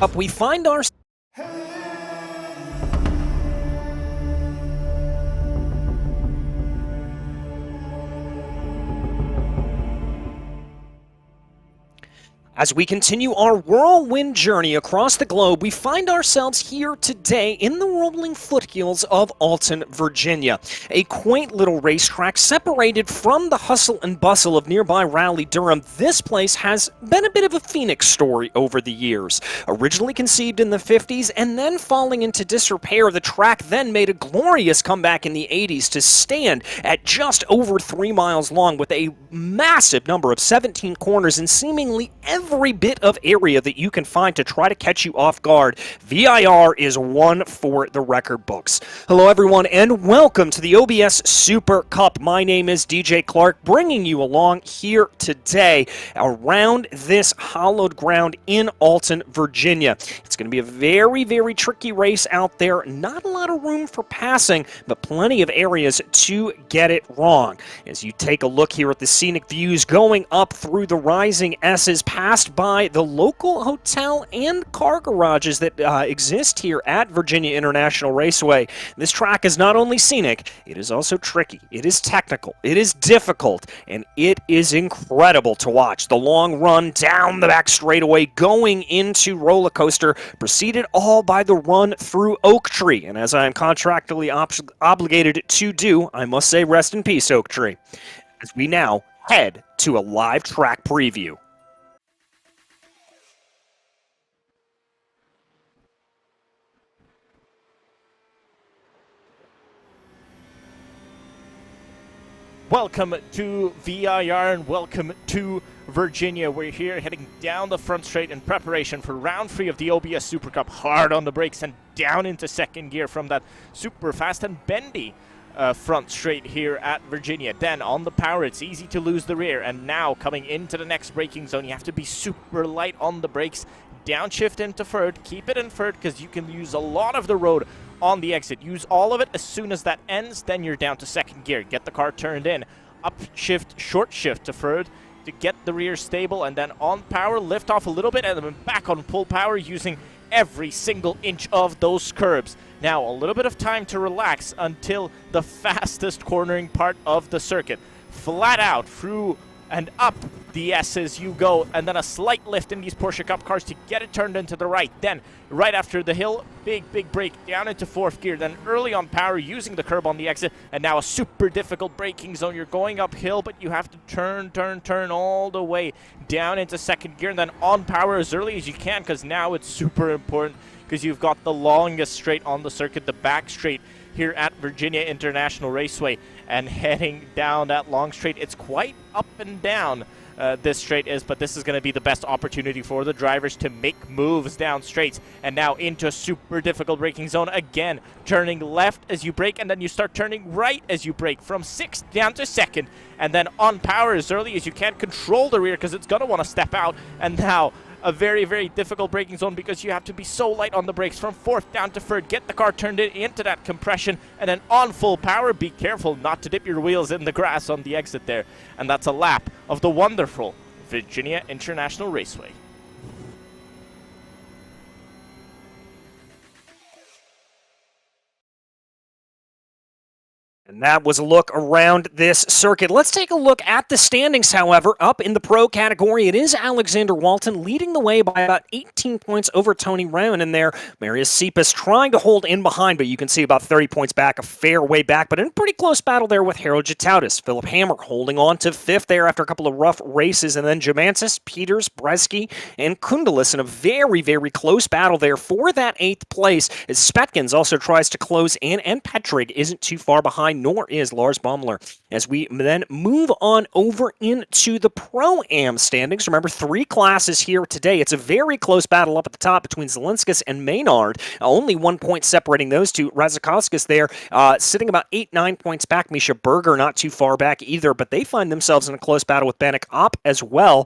Cup, we find our As we continue our whirlwind journey across the globe, we find ourselves here today in the rolling foothills of Alton, Virginia, a quaint little racetrack separated from the hustle and bustle of nearby Raleigh-Durham. This place has been a bit of a phoenix story over the years. Originally conceived in the 50s and then falling into disrepair, the track then made a glorious comeback in the 80s to stand at just over 3 miles long with a massive number of 17 corners and seemingly every bit of area that you can find to try to catch you off guard. VIR is one for the record books. Hello everyone and welcome to the OBS Super Cup. My name is DJ Clark, bringing you along here today around this hallowed ground in Alton, Virginia. It's going to be a very, very tricky race out there. Not a lot of room for passing, but plenty of areas to get it wrong. As you take a look here at the scenic views going up through the rising S's, passed by the local hotel and car garages that exist here at Virginia International Raceway. This track is not only scenic, it is also tricky, it is technical, it is difficult, and it is incredible to watch. The long run down the back straightaway going into roller coaster, preceded all by the run through Oak Tree. And as I am contractually obligated to do, I must say rest in peace, Oak Tree. As we now head to a live track preview. Welcome to VIR and welcome to Virginia. We're here heading down the front straight in preparation for round 3 of the OBS Super Cup. Hard on the brakes and down into second gear from that super fast and bendy front straight here at Virginia. Then on the power, it's easy to lose the rear. And now coming into the next braking zone, you have to be super light on the brakes. Downshift into third. Keep it in third because you can use a lot of the road on the exit. Use all of it. As soon as that ends, then you're down to second gear. Get the car turned in. Upshift, short shift to third to get the rear stable, and then on power, lift off a little bit, and then back on full power using every single inch of those curbs. Now, a little bit of time to relax until the fastest cornering part of the circuit. Flat out through and up the S's you go, and then a slight lift in these Porsche Cup cars to get it turned into the right. Then, right after the hill, big brake down into fourth gear. Then early on power, using the curb on the exit, and now a super difficult braking zone. You're going uphill, but you have to turn all the way down into second gear, and then on power as early as you can, because now it's super important, because you've got the longest straight on the circuit, the back straight here at Virginia International Raceway, and heading down that long straight. It's quite up and down, this straight is, but this is going to be the best opportunity for the drivers to make moves down straights. And now into a super difficult braking zone again, turning left as you brake, and then you start turning right as you brake from 6th down to 2nd, and then on power as early as you can. Control the rear because it's going to want to step out, and now a very difficult braking zone because you have to be so light on the brakes from 4th down to 3rd. Get the car turned into that compression, and then on full power. Be careful not to dip your wheels in the grass on the exit there. And that's a lap of the wonderful Virginia International Raceway. And that was a look around this circuit. Let's take a look at the standings, however. Up in the pro category, it is Alexander Walton leading the way by about 18 points over Tony Rowan in there. Marius Cepas trying to hold in behind, but you can see about 30 points back, a fair way back, but in a pretty close battle there with Harold Jatautis. Philip Hammer holding on to 5th there after a couple of rough races, and then Jamansis, Peters, Bresky, and Kundalis in a very close battle there for that 8th place, as Spetkins also tries to close in, and Petrig isn't too far behind, nor is Lars Baumler. As we then move on over into the Pro-Am standings, remember 3 classes here today. It's a very close battle up at the top between Zelinskas and Maynard. Only 1 point separating those two. Razakauskas there sitting about 8-9 points back. Misha Berger not too far back either, but they find themselves in a close battle with Banik Opp as well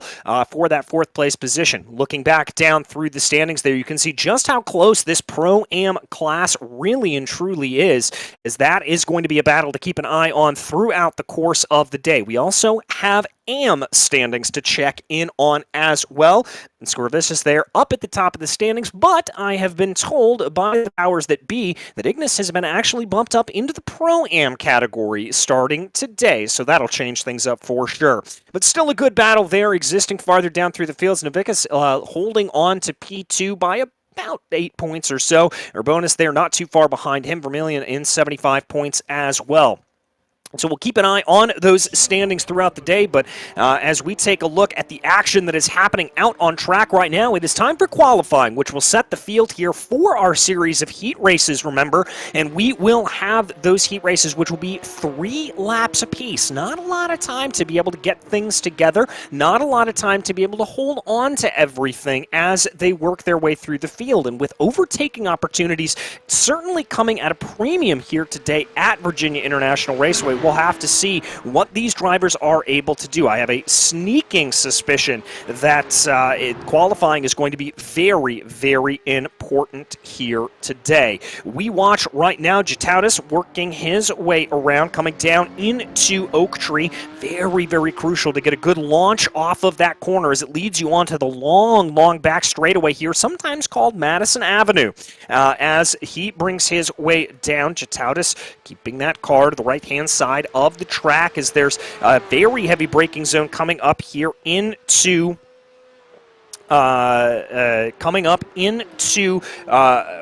for that 4th place position. Looking back down through the standings there, you can see just how close this Pro-Am class really and truly is, as that is going to be a battle battle to keep an eye on throughout the course of the day. We also have AM standings to check in on as well. And Scorvicious there up at the top of the standings, but I have been told by the powers that be that Ignis has been actually bumped up into the Pro-Am category starting today, so that'll change things up for sure. But still a good battle there existing farther down through the fields. Navicus holding on to P2 by about 8 points or so. Urbanus there not too far behind him. Vermilion in 75 points as well. So we'll keep an eye on those standings throughout the day, but as we take a look at the action that is happening out on track right now, it is time for qualifying, which will set the field here for our series of heat races, remember, and we will have those heat races, which will be 3 laps apiece. Not a lot of time to be able to get things together, not a lot of time to be able to hold on to everything as they work their way through the field, and with overtaking opportunities certainly coming at a premium here today at Virginia International Raceway, we'll have to see what these drivers are able to do. I have a sneaking suspicion that qualifying is going to be very, very important here today. We watch right now Jataudis working his way around, coming down into Oak Tree. Very, very crucial to get a good launch off of that corner as it leads you onto the long, long back straightaway here, sometimes called Madison Avenue. As he brings his way down, Jataudis keeping that car to the right-hand side of the track as there's a very heavy braking zone coming up here into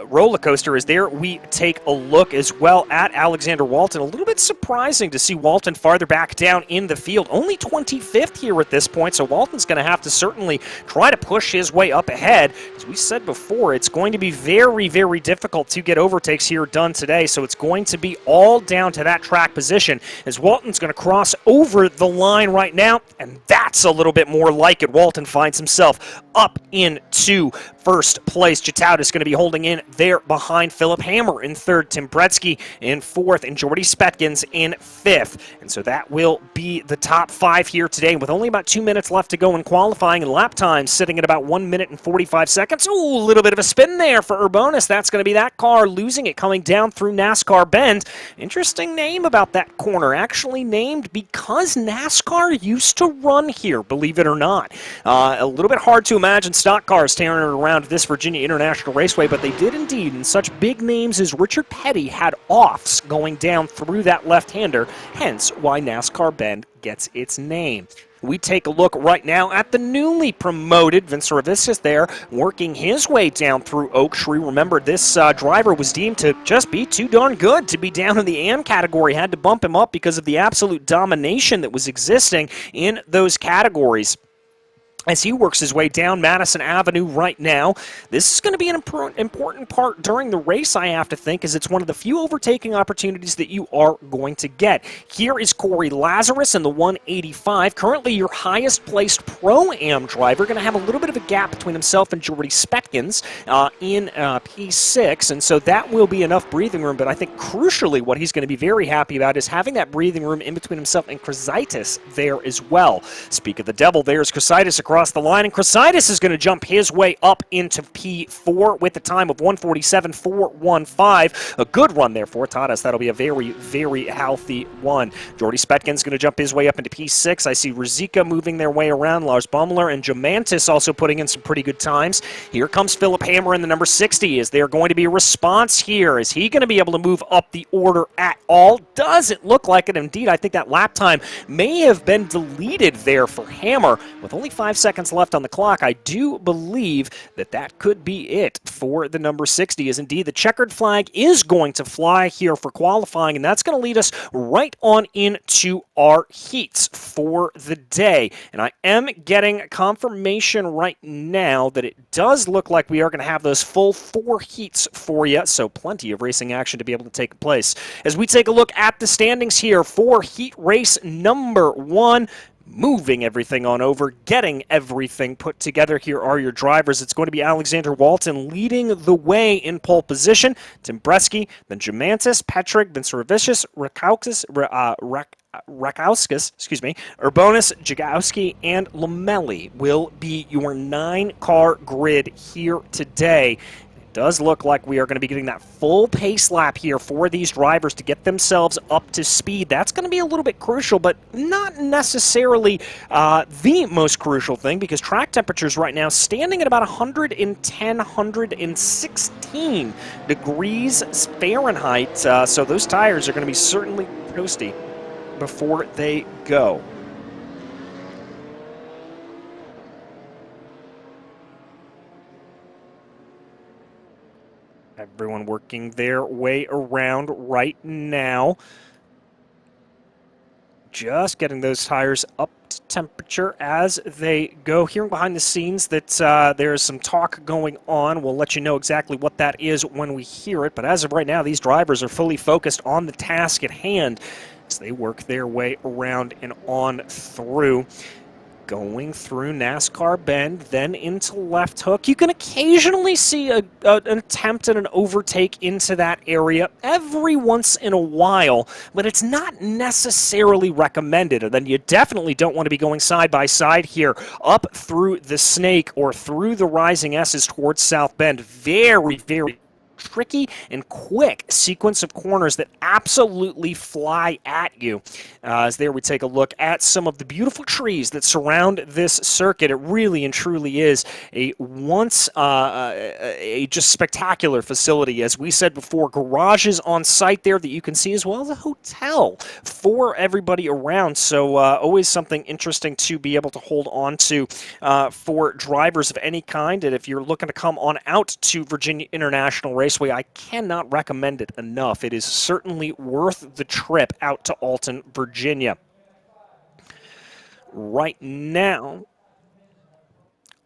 roller coaster. As there we take a look as well at Alexander Walton. A little bit surprising to see Walton farther back down in the field. Only 25th here at this point, so Walton's going to have to certainly try to push his way up ahead. As we said before, it's going to be very, very difficult to get overtakes here done today, so it's going to be all down to that track position as Walton's going to cross over the line right now, and that's a little bit more like it. Walton finds himself up into first place. Jataudis going to be holding in there behind Philip Hammer in third, Tim Bretsky in fourth, and Jordy Spetkins in fifth. And so that will be the top 5 here today with only about 2 minutes left to go in qualifying, and lap time sitting at about 1 minute and 45 seconds. Ooh, a little bit of a spin there for Urbanus. That's going to be that car losing it coming down through NASCAR Bend. Interesting name about that corner. Actually named because NASCAR used to run here, believe it or not. A little bit hard to imagine stock cars tearing it around this Virginia International Raceway, but they did indeed, and such big names as Richard Petty had offs going down through that left-hander, hence why NASCAR Bend gets its name. We take a look right now at the newly promoted Vince Ravicius there, working his way down through Oak Tree. Remember, this driver was deemed to just be too darn good to be down in the AM category. Had to bump him up because of the absolute domination that was existing in those categories. As he works his way down Madison Avenue right now, this is going to be an important part during the race, I have to think, as it's one of the few overtaking opportunities that you are going to get. Here is Corey Lazarus in the 185, currently your highest-placed Pro-Am driver, going to have a little bit of a gap between himself and Jordy Spetkins in P6, and so that will be enough breathing room, but I think crucially what he's going to be very happy about is having that breathing room in between himself and Chrysitis there as well. Speak of the devil, there's Chrysitis across the line, and Chrysitis is going to jump his way up into P4 with the time of 1:47.415. A good run there for Tadas. That'll be a very, very healthy one. Jordy Spetkin's going to jump his way up into P6. I see Rizika moving their way around. Lars Baumler and Jomantis also putting in some pretty good times. Here comes Philip Hammer in the number 60. Is there going to be a response here? Is he going to be able to move up the order at all? Doesn't look like it. Indeed, I think that lap time may have been deleted there for Hammer. With only 5 seconds left on the clock, I do believe that that could be it for the number 60, as indeed the checkered flag is going to fly here for qualifying, and that's going to lead us right on into our heats for the day. And I am getting confirmation right now that it does look like we are going to have those full 4 heats for you, so plenty of racing action to be able to take place. As we take a look at the standings here for heat race number 1, moving everything on over, getting everything put together. Here are your drivers. It's going to be Alexander Walton leading the way in pole position. Tim Bresky, then Jamantis, Petrig, then Servicius, Rakowskis, Urbanus, Jagowski, and Lamelli will be your 9-car grid here today. does look like we are going to be getting that full pace lap here for these drivers to get themselves up to speed. That's going to be a little bit crucial, but not necessarily the most crucial thing, because track temperatures right now standing at about 110, 116 degrees Fahrenheit. So those tires are going to be certainly toasty before they go. Everyone working their way around right now. Just getting those tires up to temperature as they go. Hearing behind the scenes that there's some talk going on. We'll let you know exactly what that is when we hear it. But as of right now, these drivers are fully focused on the task at hand as they work their way around and on through. Going through NASCAR Bend, then into left hook. You can occasionally see an attempt at an overtake into that area every once in a while, but it's not necessarily recommended. And then you definitely don't want to be going side by side here up through the Snake or through the Rising S's towards South Bend. Very, very tricky and quick sequence of corners that absolutely fly at you. As there we take a look at some of the beautiful trees that surround this circuit. It really and truly is a just spectacular facility. As we said before, garages on site there that you can see, as well as a hotel for everybody around. So always something interesting to be able to hold on to for drivers of any kind. And if you're looking to come on out to Virginia International Raceway, I cannot recommend it enough. It is certainly worth the trip out to Alton, Virginia. Right now,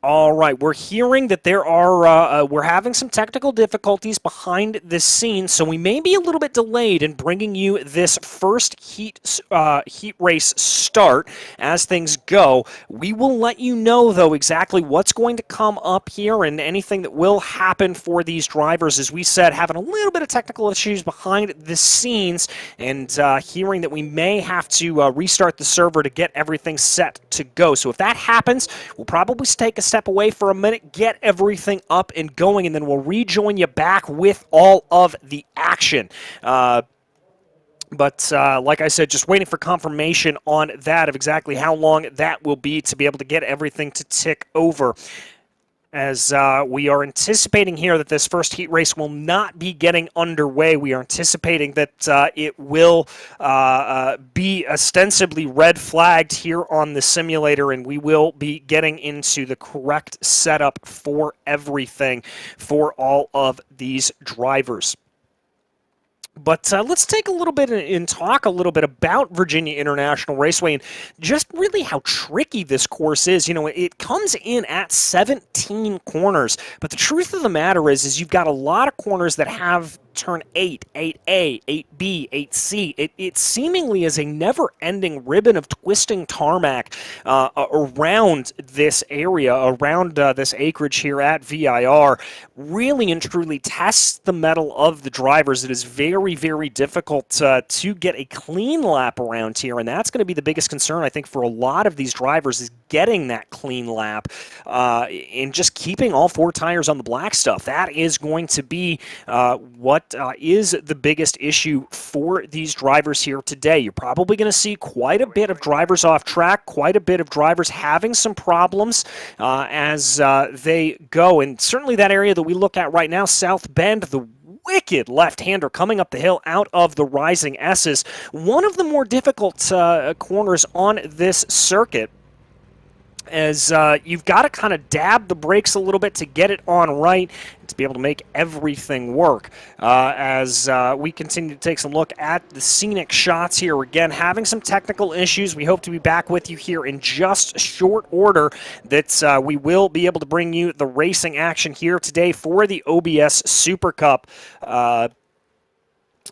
all right, we're hearing that there are, we're having some technical difficulties behind the scenes, so we may be a little bit delayed in bringing you this first heat race start as things go. We will let you know, though, exactly what's going to come up here and anything that will happen for these drivers. As we said, having a little bit of technical issues behind the scenes and hearing that we may have to restart the server to get everything set to go. So if that happens, we'll probably take a step away for a minute, get everything up and going, and then we'll rejoin you back with all of the action. But like I said, just waiting for confirmation on that of exactly how long that will be to be able to get everything to tick over. As we are anticipating here that this first heat race will not be getting underway. We are anticipating that it will be ostensibly red flagged here on the simulator, and we will be getting into the correct setup for everything for all of these drivers. But let's take a little bit and talk a little bit about Virginia International Raceway and just really how tricky this course is. You know, it comes in at 17 corners, but the truth of the matter is you've got a lot of corners that have turn 8, 8A, 8B, 8C. It seemingly is a never-ending ribbon of twisting tarmac around this area, around this acreage here at VIR. Really and truly tests the mettle of the drivers. It is very, very difficult to get a clean lap around here, and that's going to be the biggest concern, I think, for a lot of these drivers, is getting that clean lap and just keeping all four tires on the black stuff. That is going to be what is the biggest issue for these drivers here today. You're probably going to see quite a bit of drivers off track, quite a bit of drivers having some problems as they go. And certainly that area that we look at right now, South Bend, the wicked left-hander coming up the hill out of the Rising S's, one of the more difficult corners on this circuit, as you've got to kind of dab the brakes a little bit to get it on right, to be able to make everything work. As we continue to take some look at the scenic shots here, again, having some technical issues. We hope to be back with you here in just short order, that we will be able to bring you the racing action here today for the OBS Super Cup.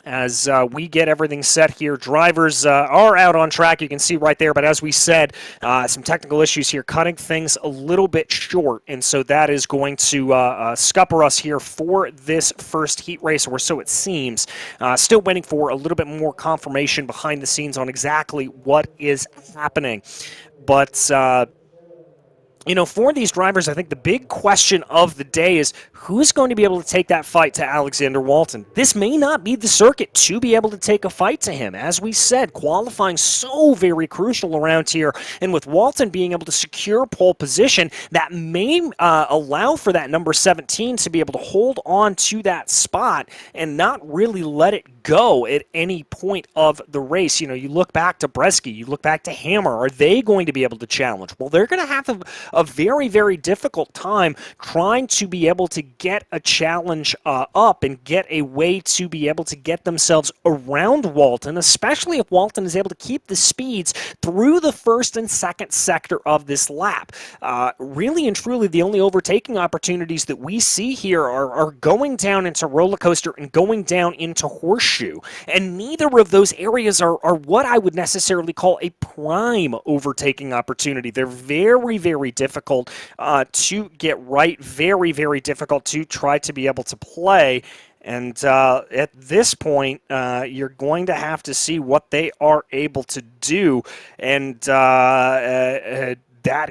As we get everything set here. Drivers are out on track, you can see right there, but as we said, some technical issues here, cutting things a little bit short, and so that is going to scupper us here for this first heat race, or so it seems. Still waiting for a little bit more confirmation behind the scenes on exactly what is happening. But You know, for these drivers, I think the big question of the day is who's going to be able to take that fight to Alexander Walton. This may not be the circuit to be able to take a fight to him. As we said, qualifying so very crucial around here, and with Walton being able to secure pole position, that may allow for that number 17 to be able to hold on to that spot and not really let it go at any point of the race. You know, you look back to Bresky, you look back to Hammer. Are they going to be able to challenge? Well, they're going to have a very, very difficult time trying to be able to get a challenge up and get a way to be able to get themselves around Walton, especially if Walton is able to keep the speeds through the first and second sector of this lap. Really and truly, the only overtaking opportunities that we see here are going down into Roller Coaster and going down into Horseshoe, and neither of those areas are what I would necessarily call a prime overtaking opportunity. They're very, very difficult to get right, very, very difficult to try to be able to play. And at this point, you're going to have to see what they are able to do. And that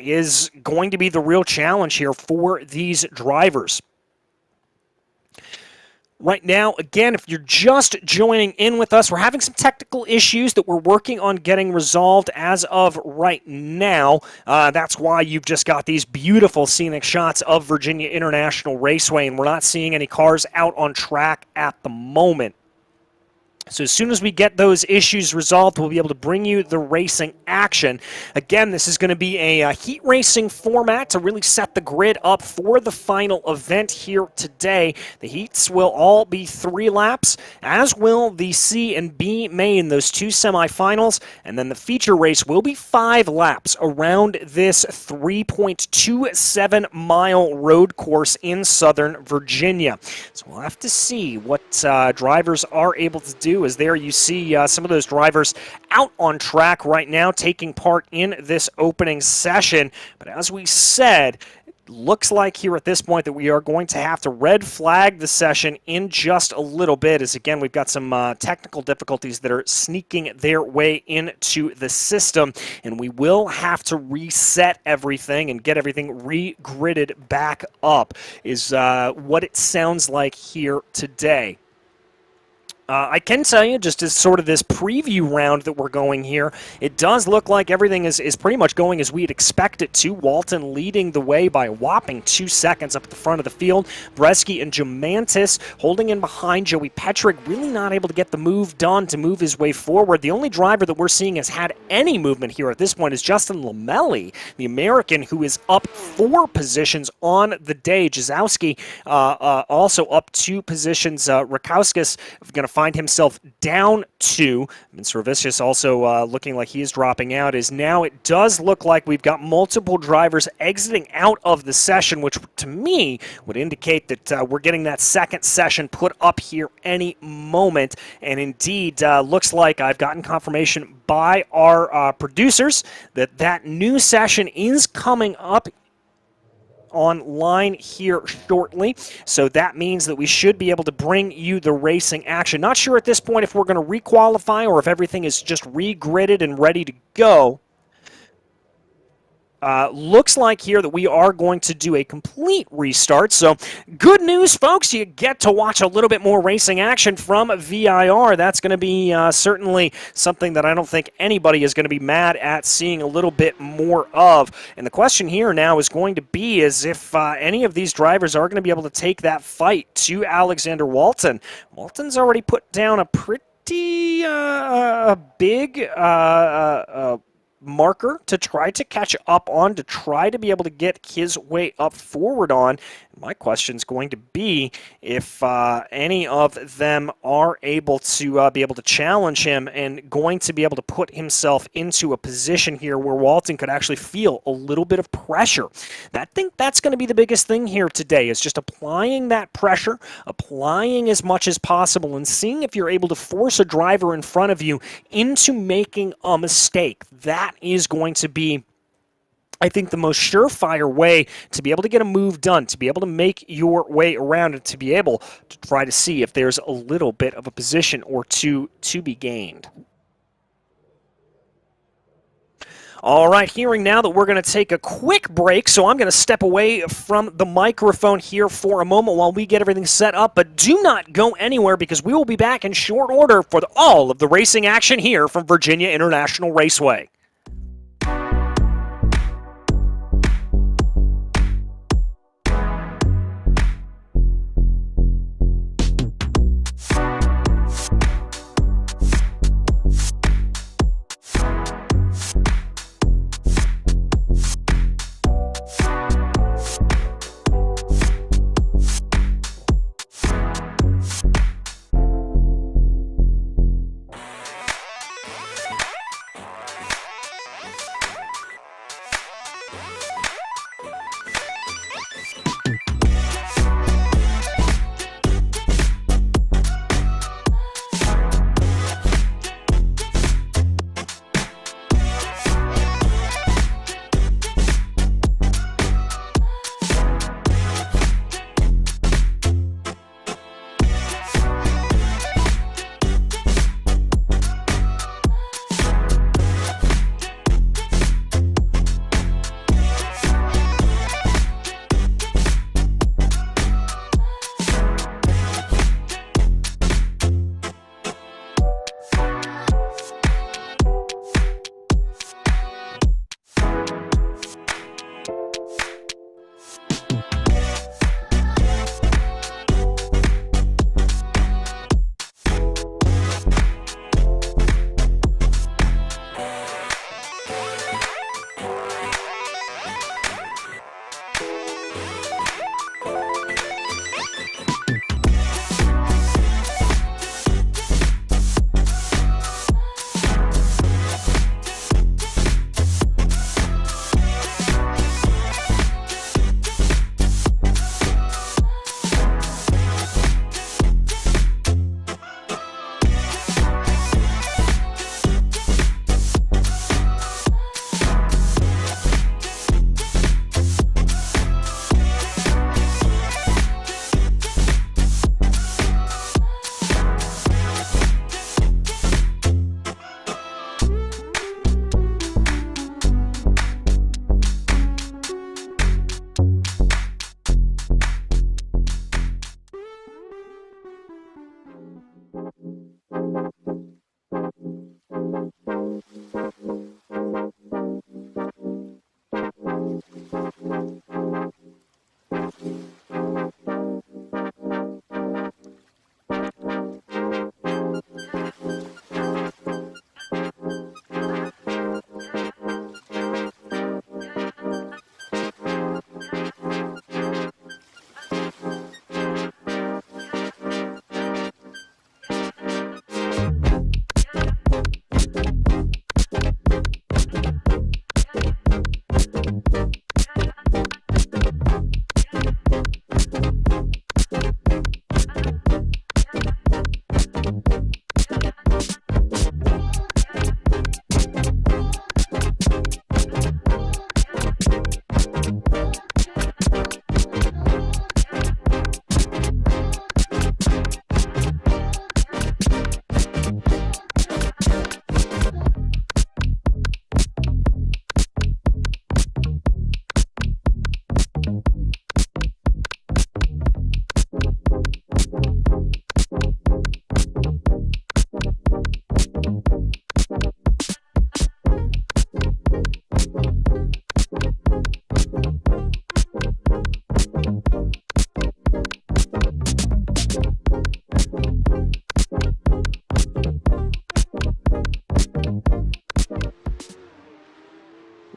is going to be the real challenge here for these drivers. Right now, again, if you're just joining in with us, we're having some technical issues that we're working on getting resolved as of right now. That's why you've just got these beautiful scenic shots of Virginia International Raceway, and we're not seeing any cars out on track at the moment. So as soon as we get those issues resolved, we'll be able to bring you the racing action. Again, this is going to be a heat racing format to really set the grid up for the final event here today. The heats will all be 3 laps, as will the C and B main, those 2 semifinals, and then the feature race will be 5 laps around this 3.27-mile road course in Southern Virginia. So we'll have to see what drivers are able to do. As there you see some of those drivers out on track right now taking part in this opening session. But as we said, it looks like here at this point that we are going to have to red flag the session in just a little bit, as again we've got some technical difficulties that are sneaking their way into the system, and we will have to reset everything and get everything re-gridded back up, is what it sounds like here today. I can tell you, just as sort of this preview round that we're going here, it does look like everything is pretty much going as we'd expect it to. Walton leading the way by a whopping 2 seconds up at the front of the field. Bresky and Jamantis holding in behind. Joey Petrick really not able to get the move done to move his way forward. The only driver that we're seeing has had any movement here at this point is Justin Lamelli, the American, who is up 4 positions on the day. Jazowski also up 2 positions. Rakowskis going to find himself down 2. And Servicius also looking like he is dropping out. Is now it does look like we've got multiple drivers exiting out of the session, which to me would indicate that we're getting that second session put up here any moment. And indeed, looks like I've gotten confirmation by our producers that that new session is coming up online here shortly, so that means that we should be able to bring you the racing action. Not sure at this point if we're going to requalify or if everything is just re-gridded and ready to go. Looks like here that we are going to do a complete restart. So good news, folks. You get to watch a little bit more racing action from VIR. That's going to be certainly something that I don't think anybody is going to be mad at seeing a little bit more of. And the question here now is going to be is if any of these drivers are going to be able to take that fight to Alexander Walton. Walton's already put down a pretty big marker to try to catch up on, to try to be able to get his way up forward on. My question is going to be if any of them are able to be able to challenge him and going to be able to put himself into a position here where Walton could actually feel a little bit of pressure. I think that's going to be the biggest thing here today, is just applying that pressure, applying as much as possible, and seeing if you're able to force a driver in front of you into making a mistake. That is going to be, I think, the most surefire way to be able to get a move done, to be able to make your way around, and to be able to try to see if there's a little bit of a position or two to be gained. All right, hearing now that we're going to take a quick break, so I'm going to step away from the microphone here for a moment while we get everything set up, but do not go anywhere because we will be back in short order for all of the racing action here from Virginia International Raceway.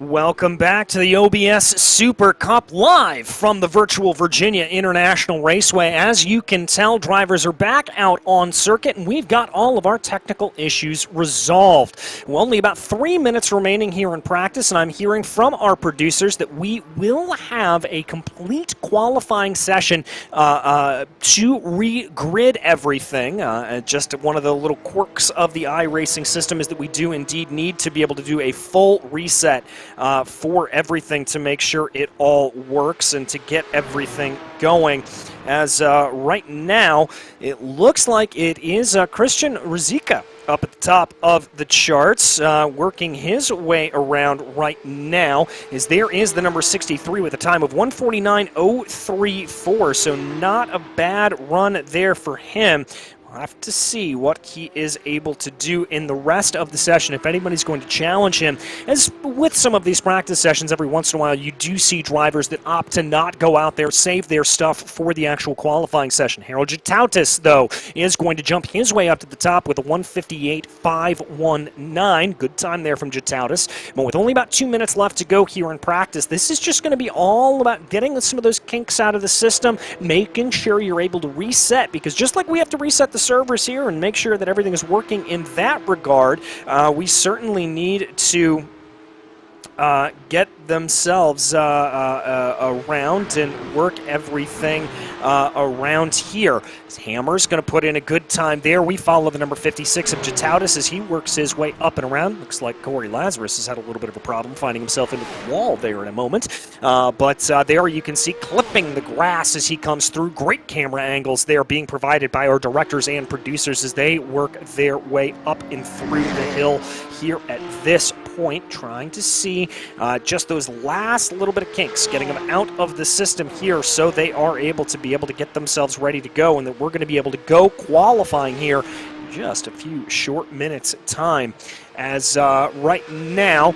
Welcome back to the OBS Super Cup live from the virtual Virginia International Raceway. As you can tell, drivers are back out on circuit, and we've got all of our technical issues resolved. Well, only about 3 minutes remaining here in practice, and I'm hearing from our producers that we will have a complete qualifying session to re-grid everything. Just one of the little quirks of the iRacing system is that we do indeed need to be able to do a full reset for everything to make sure it all works and to get everything going. As right now, it looks like it is Christian Ruzicka up at the top of the charts, working his way around right now, as there is the number 63 with a time of 1:49.034, so not a bad run there for him. We'll have to see what he is able to do in the rest of the session, if anybody's going to challenge him. As with some of these practice sessions, every once in a while you do see drivers that opt to not go out there, save their stuff for the actual qualifying session. Harold Jatautis, though, is going to jump his way up to the top with a 1:58.519. Good time there from Jatautis. But with only about 2 minutes left to go here in practice, this is just going to be all about getting some of those kinks out of the system, making sure you're able to reset, because just like we have to reset the servers here and make sure that everything is working in that regard, we certainly need to get themselves around and work everything around here. Hammer's going to put in a good time there. We follow the number 56 of Jatautis as he works his way up and around. Looks like Corey Lazarus has had a little bit of a problem finding himself into the wall there in a moment. But there you can see clipping the grass as he comes through. Great camera angles there being provided by our directors and producers as they work their way up and through the hill here at this point, trying to see just those last little bit of kinks, getting them out of the system here so they are able to get themselves ready to go, and that we're going to be able to go qualifying here in just a few short minutes time. As right now,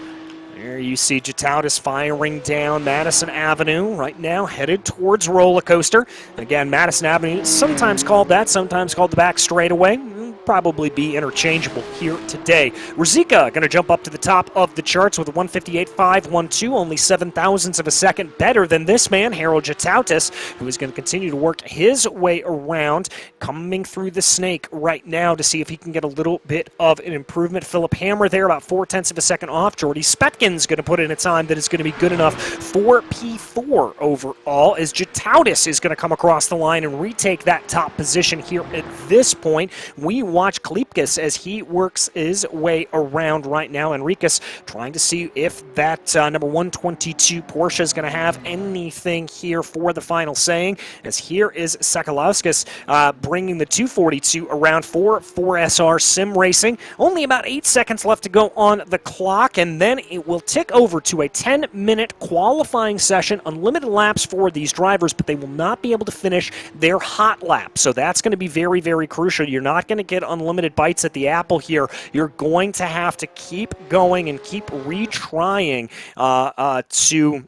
there you see Jatautis firing down Madison Avenue right now, headed towards Roller Coaster. Again, Madison Avenue is sometimes called that, sometimes called the back straightaway. Probably be interchangeable here today. Ruzicka going to jump up to the top of the charts with a 1:58.512, only 0.07 of a second better than this man, Harold Jatautis, who is going to continue to work his way around, coming through the snake right now to see if he can get a little bit of an improvement. Philip Hammer there, about 0.4 of a second off. Jordy Spetkin's going to put in a time that is going to be good enough for P4 overall, as Jatautis is going to come across the line and retake that top position here at this point. We watch Klipkis as he works his way around right now. Enriquez trying to see if that number 122 Porsche is going to have anything here for the final saying, as here is Sakalauskas bringing the 242 around for 4SR Sim Racing. Only about 8 seconds left to go on the clock, and then it will tick over to a 10-minute qualifying session. Unlimited laps for these drivers, but they will not be able to finish their hot lap. So that's going to be very, very crucial. You're not going to get unlimited bites at the apple here. You're going to have to keep going and keep retrying to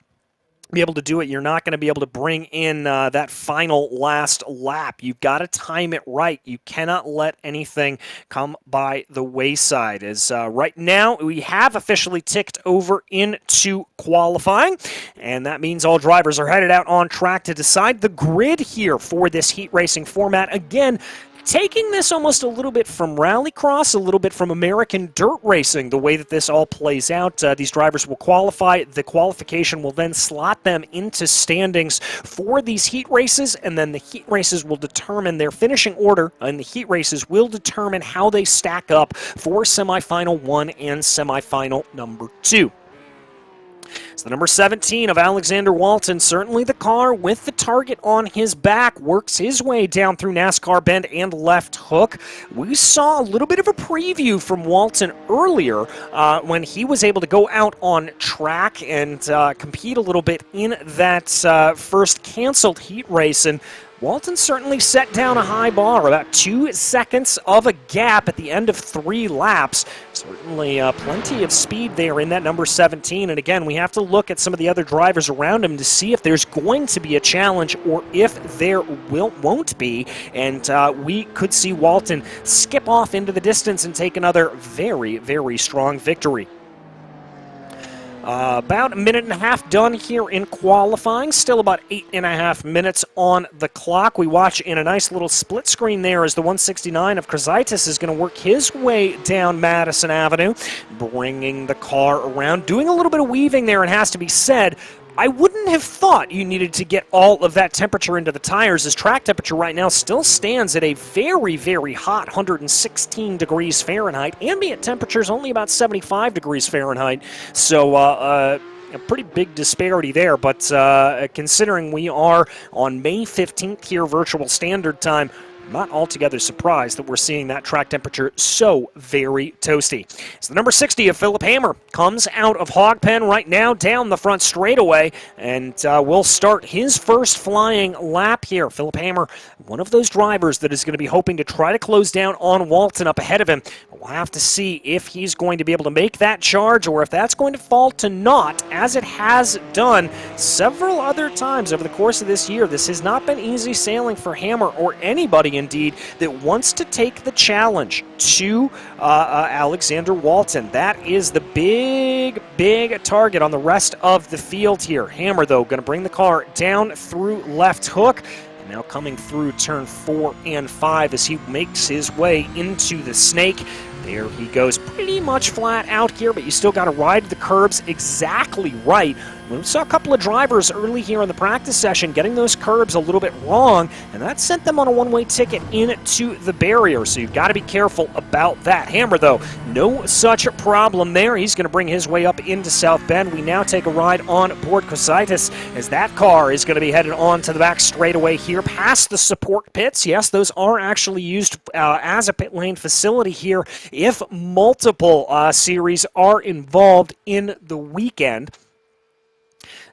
be able to do it. You're not going to be able to bring in that final last lap. You've got to time it right. You cannot let anything come by the wayside. As right now, we have officially ticked over into qualifying, and that means all drivers are headed out on track to decide the grid here for this heat racing format. Again, taking this almost a little bit from rallycross, a little bit from American dirt racing, the way that this all plays out. These drivers will qualify. The qualification will then slot them into standings for these heat races, and then the heat races will determine their finishing order, and the heat races will determine how they stack up for semifinal 1 and semifinal number 2. So the number 17 of Alexander Walton, certainly the car with the target on his back, works his way down through NASCAR bend and left hook. We saw a little bit of a preview from Walton earlier when he was able to go out on track and compete a little bit in that first canceled heat race. And Walton certainly set down a high bar, about 2 seconds of a gap at the end of 3 laps. Certainly plenty of speed there in that number 17. And again, we have to look at some of the other drivers around him to see if there's going to be a challenge or if there won't be. And we could see Walton skip off into the distance and take another very, very strong victory. About a minute and a half done here in qualifying. Still about 8.5 minutes on the clock. We watch in a nice little split screen there as the 169 of Krasaitis is going to work his way down Madison Avenue, bringing the car around, doing a little bit of weaving there. It has to be said, I wouldn't have thought you needed to get all of that temperature into the tires, as track temperature right now still stands at a very, very hot 116 degrees Fahrenheit. Ambient temperature is only about 75 degrees Fahrenheit. So a pretty big disparity there, but considering we are on May 15th here, virtual standard time, not altogether surprised that we're seeing that track temperature so very toasty. So the number 60 of Philip Hammer comes out of Hogpen right now down the front straightaway, and will start his first flying lap here. Philip Hammer, one of those drivers that is going to be hoping to try to close down on Walton up ahead of him. We'll have to see if he's going to be able to make that charge or if that's going to fall to naught, as it has done several other times over the course of this year. This has not been easy sailing for Hammer or anybody indeed that wants to take the challenge to Alexander Walton. That is the big target on the rest of the field here. Hammer, though, going to bring the car down through left hook. Now coming through turn 4 and 5 as he makes his way into the snake. There he goes, pretty much flat out here, but you still got to ride the curbs exactly right. We saw a couple of drivers early here in the practice session getting those curbs a little bit wrong, and that sent them on a one-way ticket into the barrier, so you've got to be careful about that. Hammer, though, no such problem there. He's going to bring his way up into South Bend. We now take a ride on board Cositis as that car is going to be headed on to the back straightaway here past the support pits. Yes, those are actually used as a pit lane facility here if multiple series are involved in the weekend.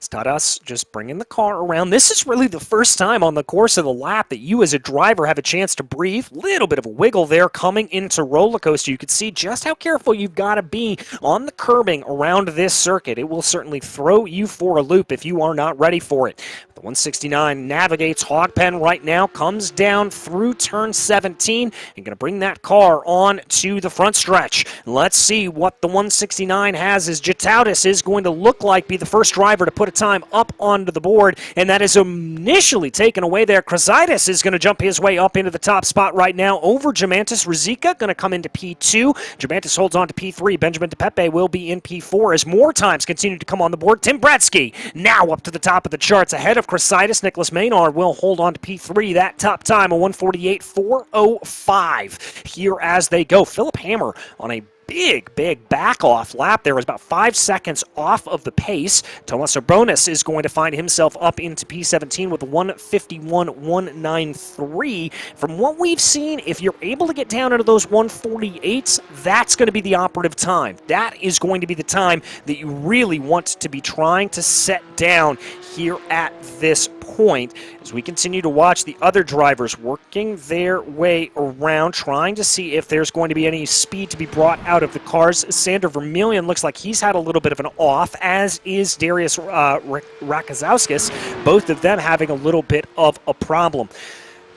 Stadas just bringing the car around. This is really the first time on the course of the lap that you as a driver have a chance to breathe. Little bit of a wiggle there coming into roller coaster. You can see just how careful you've got to be on the curbing around this circuit. It will certainly throw you for a loop if you are not ready for it. The 169 navigates Hogpen right now, comes down through turn 17, and going to bring that car on to the front stretch. Let's see what the 169 has as Jatautis is going to look like, be the first driver to put a time up onto the board, and that is initially taken away there. Chrysaitis is going to jump his way up into the top spot right now over Jamantis. Rizika going to come into P2. Jamantis holds on to P3. Benjamin DePepe will be in P4 as more times continue to come on the board. Tim Bradsky now up to the top of the charts ahead of Chrysaitis. Nicholas Maynard will hold on to P3. That top time, a 148.405 here as they go. Philip Hammer on a big back-off lap there, was about 5 seconds off of the pace. Tomas Urbonis is going to find himself up into P17 with 151.193. From what we've seen, if you're able to get down into those 148s, that's going to be the operative time. That is going to be the time that you really want to be trying to set down here at this point, as we continue to watch the other drivers working their way around, trying to see if there's going to be any speed to be brought out of the cars. Sander Vermillion looks like he's had a little bit of an off, as is Darius Rakazauskas, both of them having a little bit of a problem.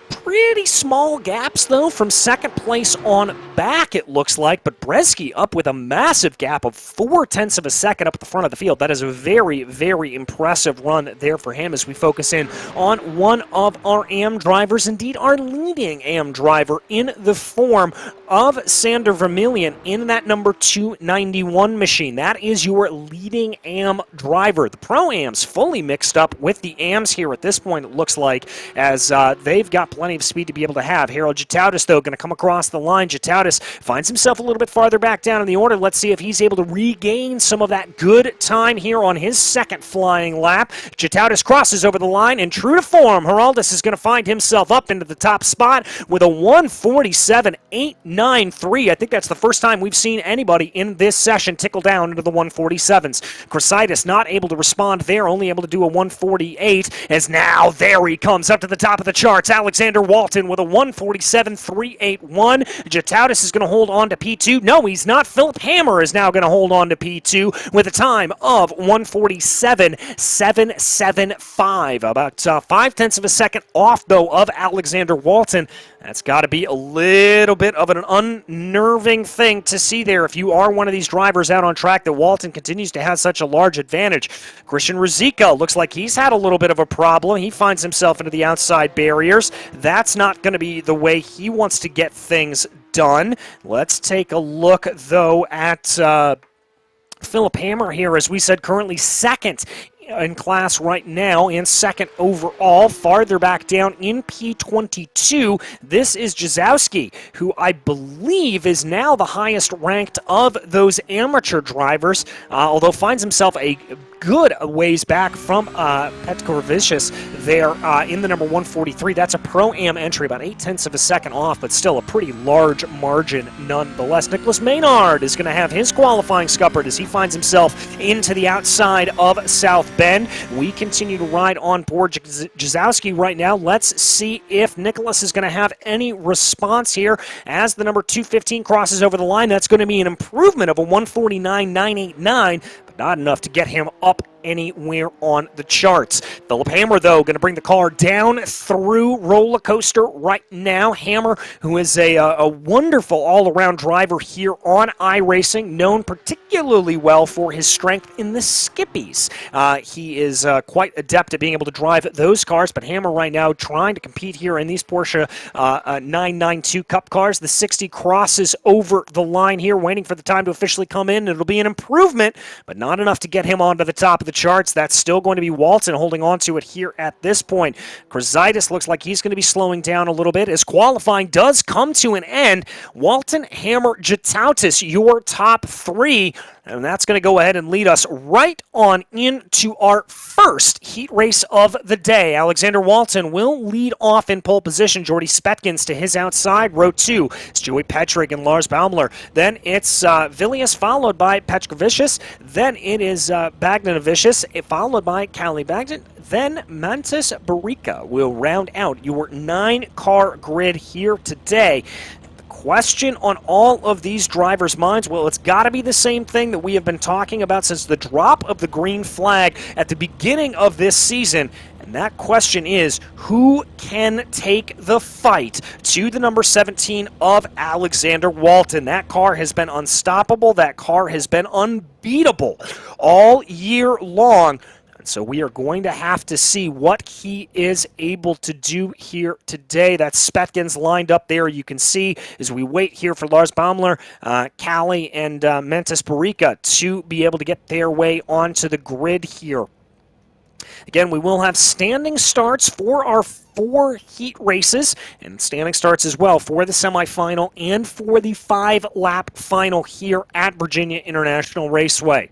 Pretty small gaps, though, from second place on back, it looks like, but Bresky up with a massive gap of 0.4 of a second up at the front of the field. That is a very impressive run there for him as we focus in on one of our AM drivers, indeed our leading AM driver in the form of Sander Vermillion in that number 291 machine. That is your leading AM driver. The Pro-Ams fully mixed up with the AMs here at this point, it looks like, as they've got plenty of speed to be able to have. Harold Jatautis, though, going to come across the line. Jatautis finds himself a little bit farther back down in the order. Let's see if he's able to regain some of that good time here on his second flying lap. Jatautis crosses over the line, and true to form, Heraldus is going to find himself up into the top spot with a 147.893. I think that's the first time we've seen anybody in this session tickle down into the 147s. Chrysaitis not able to respond there, only able to do a 148, as now there he comes up to the top of the charts. Alexander Walton with a 147.381. Jatautis is going to hold on to P2. No, he's not. Philip Hammer is now going to hold on to P2 with a time of 147.775. About 0.5 of a second off, though, of Alexander Walton. That's got to be a little bit of an unnerving thing to see there if you are one of these drivers out on track, that Walton continues to have such a large advantage. Christian Rizika looks like he's had a little bit of a problem. He finds himself into the outside barriers. That's not going to be the way he wants to get things done. Let's take a look, though, at Philip Hammer here, as we said, currently second in class right now and second overall. Farther back down in P22, this is Jazowski, who I believe is now the highest ranked of those amateur drivers, although finds himself a good ways back from Petrovicius there in the number 143. That's a Pro-Am entry, about 0.8 of a second off, but still a pretty large margin nonetheless. Nicholas Maynard is going to have his qualifying scuppered as he finds himself into the outside of South Bend. We continue to ride on board Jazowski right now. Let's see if Nicholas is going to have any response here as the number 215 crosses over the line. That's going to be an improvement of a 149.989, but not enough to get him up anywhere on the charts. Philip Hammer, though, going to bring the car down through roller coaster right now. Hammer, who is a wonderful all-around driver here on iRacing, known particularly well for his strength in the skippies. He is quite adept at being able to drive those cars, but Hammer right now trying to compete here in these Porsche 992 Cup cars. The 60 crosses over the line here, waiting for the time to officially come in. It'll be an improvement, but not enough to get him onto the top of the charts. That's still going to be Walton holding on to it here at this point. Krasitis looks like he's going to be slowing down a little bit as qualifying does come to an end. Walton, Hammer, Jatautis, your top three. And that's going to go ahead and lead us right on into our first heat race of the day. Alexander Walton will lead off in pole position. Jordy Spetkins to his outside. Row 2, it's Joey Petrig and Lars Baumler. Then it's Villius, followed by Petrovicius. Then it is Bagnanovicius, followed by Cali Bagnan. Then Mantis Barica will round out your 9-car grid here today. Question on all of these drivers' minds, well, it's got to be the same thing that we have been talking about since the drop of the green flag at the beginning of this season. And that question is, who can take the fight to the number 17 of Alexander Walton? That car has been unstoppable. That car has been unbeatable all year long. So we are going to have to see what he is able to do here today. That's Spetkins lined up there. You can see as we wait here for Lars Baumler, Cali, and Mantis Barica to be able to get their way onto the grid here. Again, we will have standing starts for our 4 heat races, and standing starts as well for the semifinal and for the 5-lap final here at Virginia International Raceway.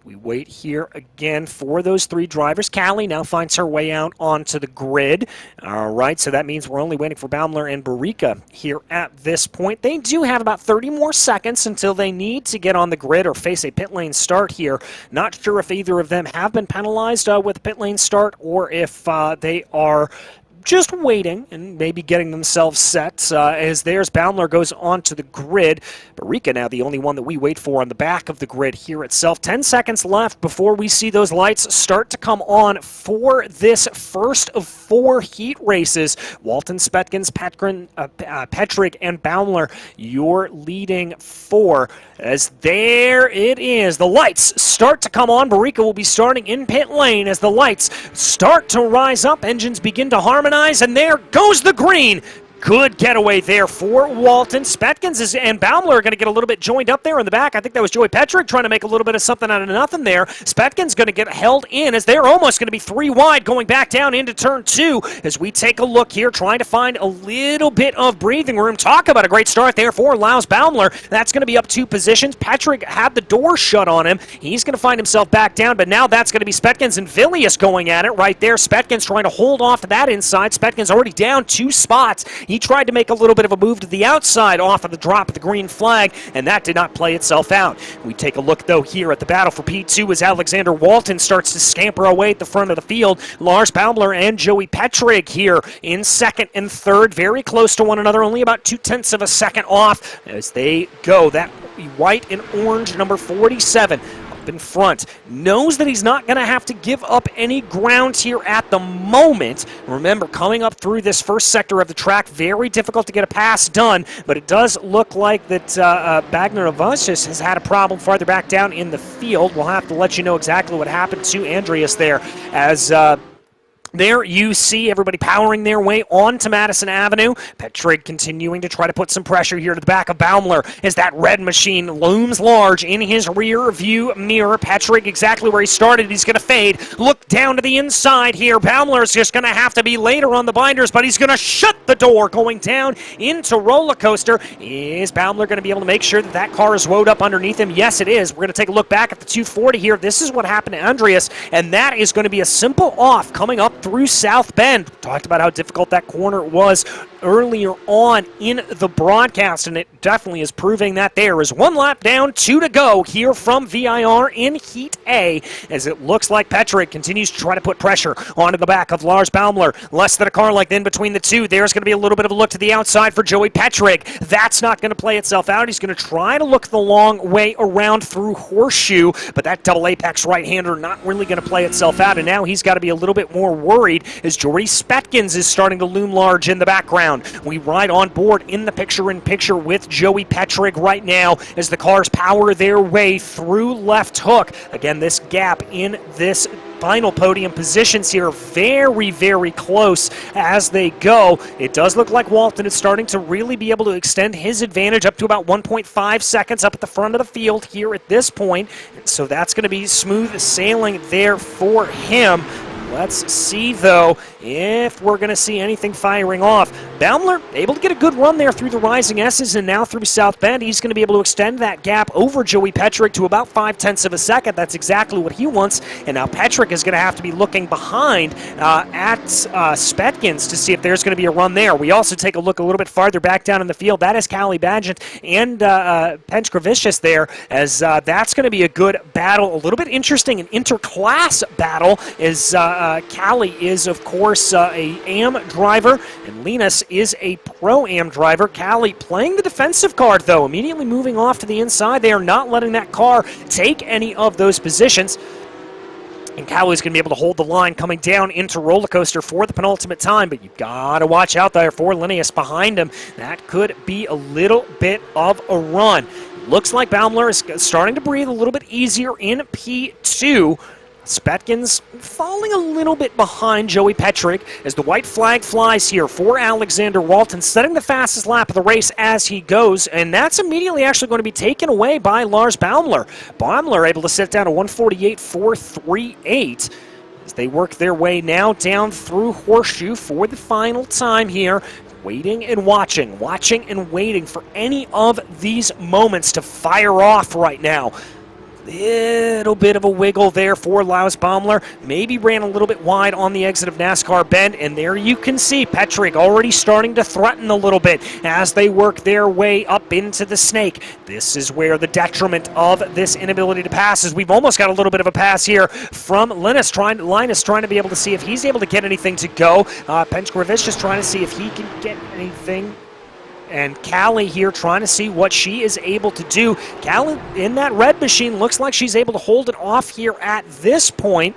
We wait here again for those 3 drivers. Callie now finds her way out onto the grid. All right, so that means we're only waiting for Baumler and Barica here at this point. They do have about 30 more seconds until they need to get on the grid or face a pit lane start here. Not sure if either of them have been penalized with a pit lane start or if they are just waiting and maybe getting themselves set as there's Baumler goes onto the grid. Barica now the only one that we wait for on the back of the grid here itself. 10 seconds left before we see those lights start to come on for this first of 4 heat races. Walton, Spetkins, Petrig, and Baumler, your leading 4. As there it is, the lights start to come on. Barica will be starting in pit lane as the lights start to rise up. Engines begin to harmonize, and there goes the green. Good getaway there for Walton. Spetkins and Baumler are going to get a little bit joined up there in the back. I think that was Joey Petrig trying to make a little bit of something out of nothing there. Spetkins going to get held in as they're almost going to be 3 wide going back down into turn 2 as we take a look here, trying to find a little bit of breathing room. Talk about a great start there for Lars Baumler. That's going to be up 2 positions. Petrig had the door shut on him. He's going to find himself back down, but now that's going to be Spetkins and Villius going at it right there. Spetkins trying to hold off to that inside. Spetkins already down 2 spots. He tried to make a little bit of a move to the outside off of the drop of the green flag, and that did not play itself out. We take a look, though, here at the battle for P2 as Alexander Walton starts to scamper away at the front of the field. Lars Baumler and Joey Petrig here in second and third, very close to one another, only about 0.2 of a second off as they go. That white and orange number 47 in front, knows that he's not going to have to give up any ground here at the moment. Remember, coming up through this first sector of the track, very difficult to get a pass done, but it does look like that Bagnarovicius has had a problem farther back down in the field. We'll have to let you know exactly what happened to Andreas there as There you see everybody powering their way onto Madison Avenue. Petrig continuing to try to put some pressure here to the back of Baumler as that red machine looms large in his rear view mirror. Petrig exactly where he started. He's going to fade. Look down to the inside here. Baumler is just going to have to be later on the binders, but he's going to shut the door going down into roller coaster. Is Baumler going to be able to make sure that that car is woed up underneath him? Yes, it is. We're going to take a look back at the 240 here. This is what happened to Andreas, and that is going to be a simple off coming up through South Bend. Talked about how difficult that corner was earlier on in the broadcast, and it definitely is proving that. There is one lap down, 2 to go here from VIR in Heat A, as it looks like Petrig continues to try to put pressure onto the back of Lars Baumler. Less than a car length in between the two. There's going to be a little bit of a look to the outside for Joey Petrig. That's not going to play itself out. He's going to try to look the long way around through Horseshoe, but that double apex right-hander not really going to play itself out, and now he's got to be a little bit more worried as Jordy Spetkins is starting to loom large in the background. We ride on board in the picture-in-picture with Joey Petrig right now as the cars power their way through left hook. Again, this gap in this final podium positions here very, very close as they go. It does look like Walton is starting to really be able to extend his advantage up to about 1.5 seconds up at the front of the field here at this point. So that's going to be smooth sailing there for him. Let's see, though, if we're going to see anything firing off. Baumler able to get a good run there through the Rising S's and now through South Bend. He's going to be able to extend that gap over Joey Petrig to about 0.5 of a second. That's exactly what he wants. And now Petrig is going to have to be looking behind at Spetkins to see if there's going to be a run there. We also take a look a little bit farther back down in the field. That is Callie Badgett and Penskravicius there, as that's going to be a good battle. A little bit interesting, an interclass battle, as Callie is, of course, a AM driver, and Linus is a Pro-Am driver. Callie playing the defensive card, though, immediately moving off to the inside. They are not letting that car take any of those positions. And Callie's going to be able to hold the line coming down into roller coaster for the penultimate time, but you've got to watch out there for Linnaeus behind him. That could be a little bit of a run. Looks like Baumler is starting to breathe a little bit easier in P2. Spetkins falling a little bit behind Joey Petrig as the white flag flies here for Alexander Walton, setting the fastest lap of the race as he goes, and that's immediately actually going to be taken away by Lars Baumler. Baumler able to sit down to 148.438 as they work their way now down through Horseshoe for the final time here. Waiting and watching and waiting for any of these moments to fire off right now. Little bit of a wiggle there for Lars Baumler. Maybe ran a little bit wide on the exit of NASCAR Bend, and there you can see Petrig already starting to threaten a little bit as they work their way up into the snake. This is where the detriment of this inability to pass is. We've almost got a little bit of a pass here from Linus trying to be able to see if he's able to get anything to go. Penskravich just trying to see if he can get anything. And Callie here trying to see what she is able to do. Callie in that red machine looks like she's able to hold it off here at this point.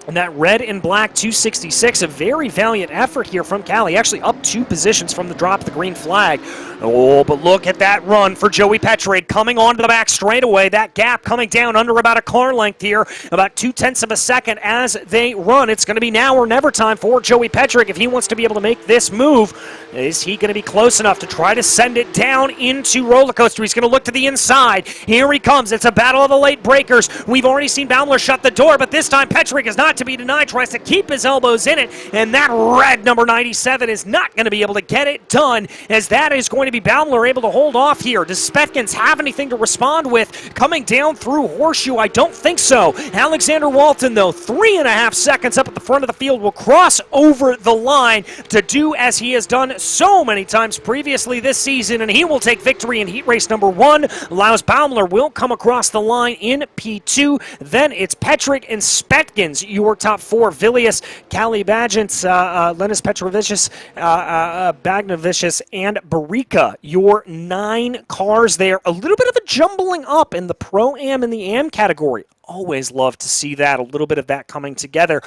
And that red and black 266, a very valiant effort here from Callie, actually up 2 positions from the drop of the green flag. Oh, but look at that run for Joey Petrig coming onto the back straightaway. That gap coming down under about a car length here, about 0.2 of a second as they run. It's going to be now or never time for Joey Petrig if he wants to be able to make this move. Is he going to be close enough to try to send it down into roller coaster? He's going to look to the inside. Here he comes. It's a battle of the late breakers. We've already seen Baumler shut the door, but this time Petrig is not to be denied, tries to keep his elbows in it, and that red number 97 is not going to be able to get it done, as that is going to be Baumler able to hold off here. Does Spetkins have anything to respond with coming down through Horseshoe? I don't think so. Alexander Walton, though, 3.5 seconds up at the front of the field, will cross over the line to do as he has done so many times previously this season, and he will take victory in heat race number 1. Lars Baumler will come across the line in P2. Then it's Petrig and Spetkins, your top 4. Vilius, Callie Badgett, Linus Petrovicius, Bagnovicius, and Barika, your 9 cars there. A little bit of a jumbling up in the Pro-Am and the Am category. Always love to see that, a little bit of that coming together.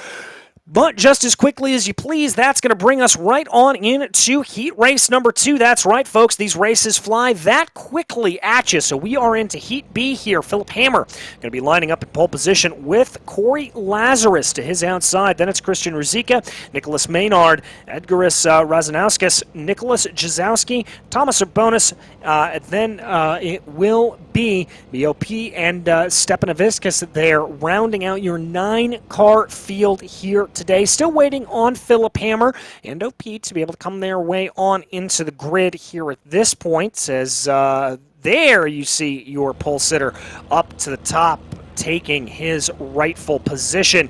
But just as quickly as you please, that's going to bring us right on into heat race number 2. That's right, folks. These races fly that quickly at you. So we are into heat B here. Philip Hammer going to be lining up in pole position with Corey Lazarus to his outside. Then it's Christian Ruzicka, Nicholas Maynard, Edgaris Razanauskas, Nicholas Jazowski, Thomas Urbonis. Then it will be BOP and Stepanoviscus there, rounding out your 9-car field here today. Still waiting on Philip Hammer and OP to be able to come their way on into the grid here at this point, as there you see your pole sitter up to the top, taking his rightful position.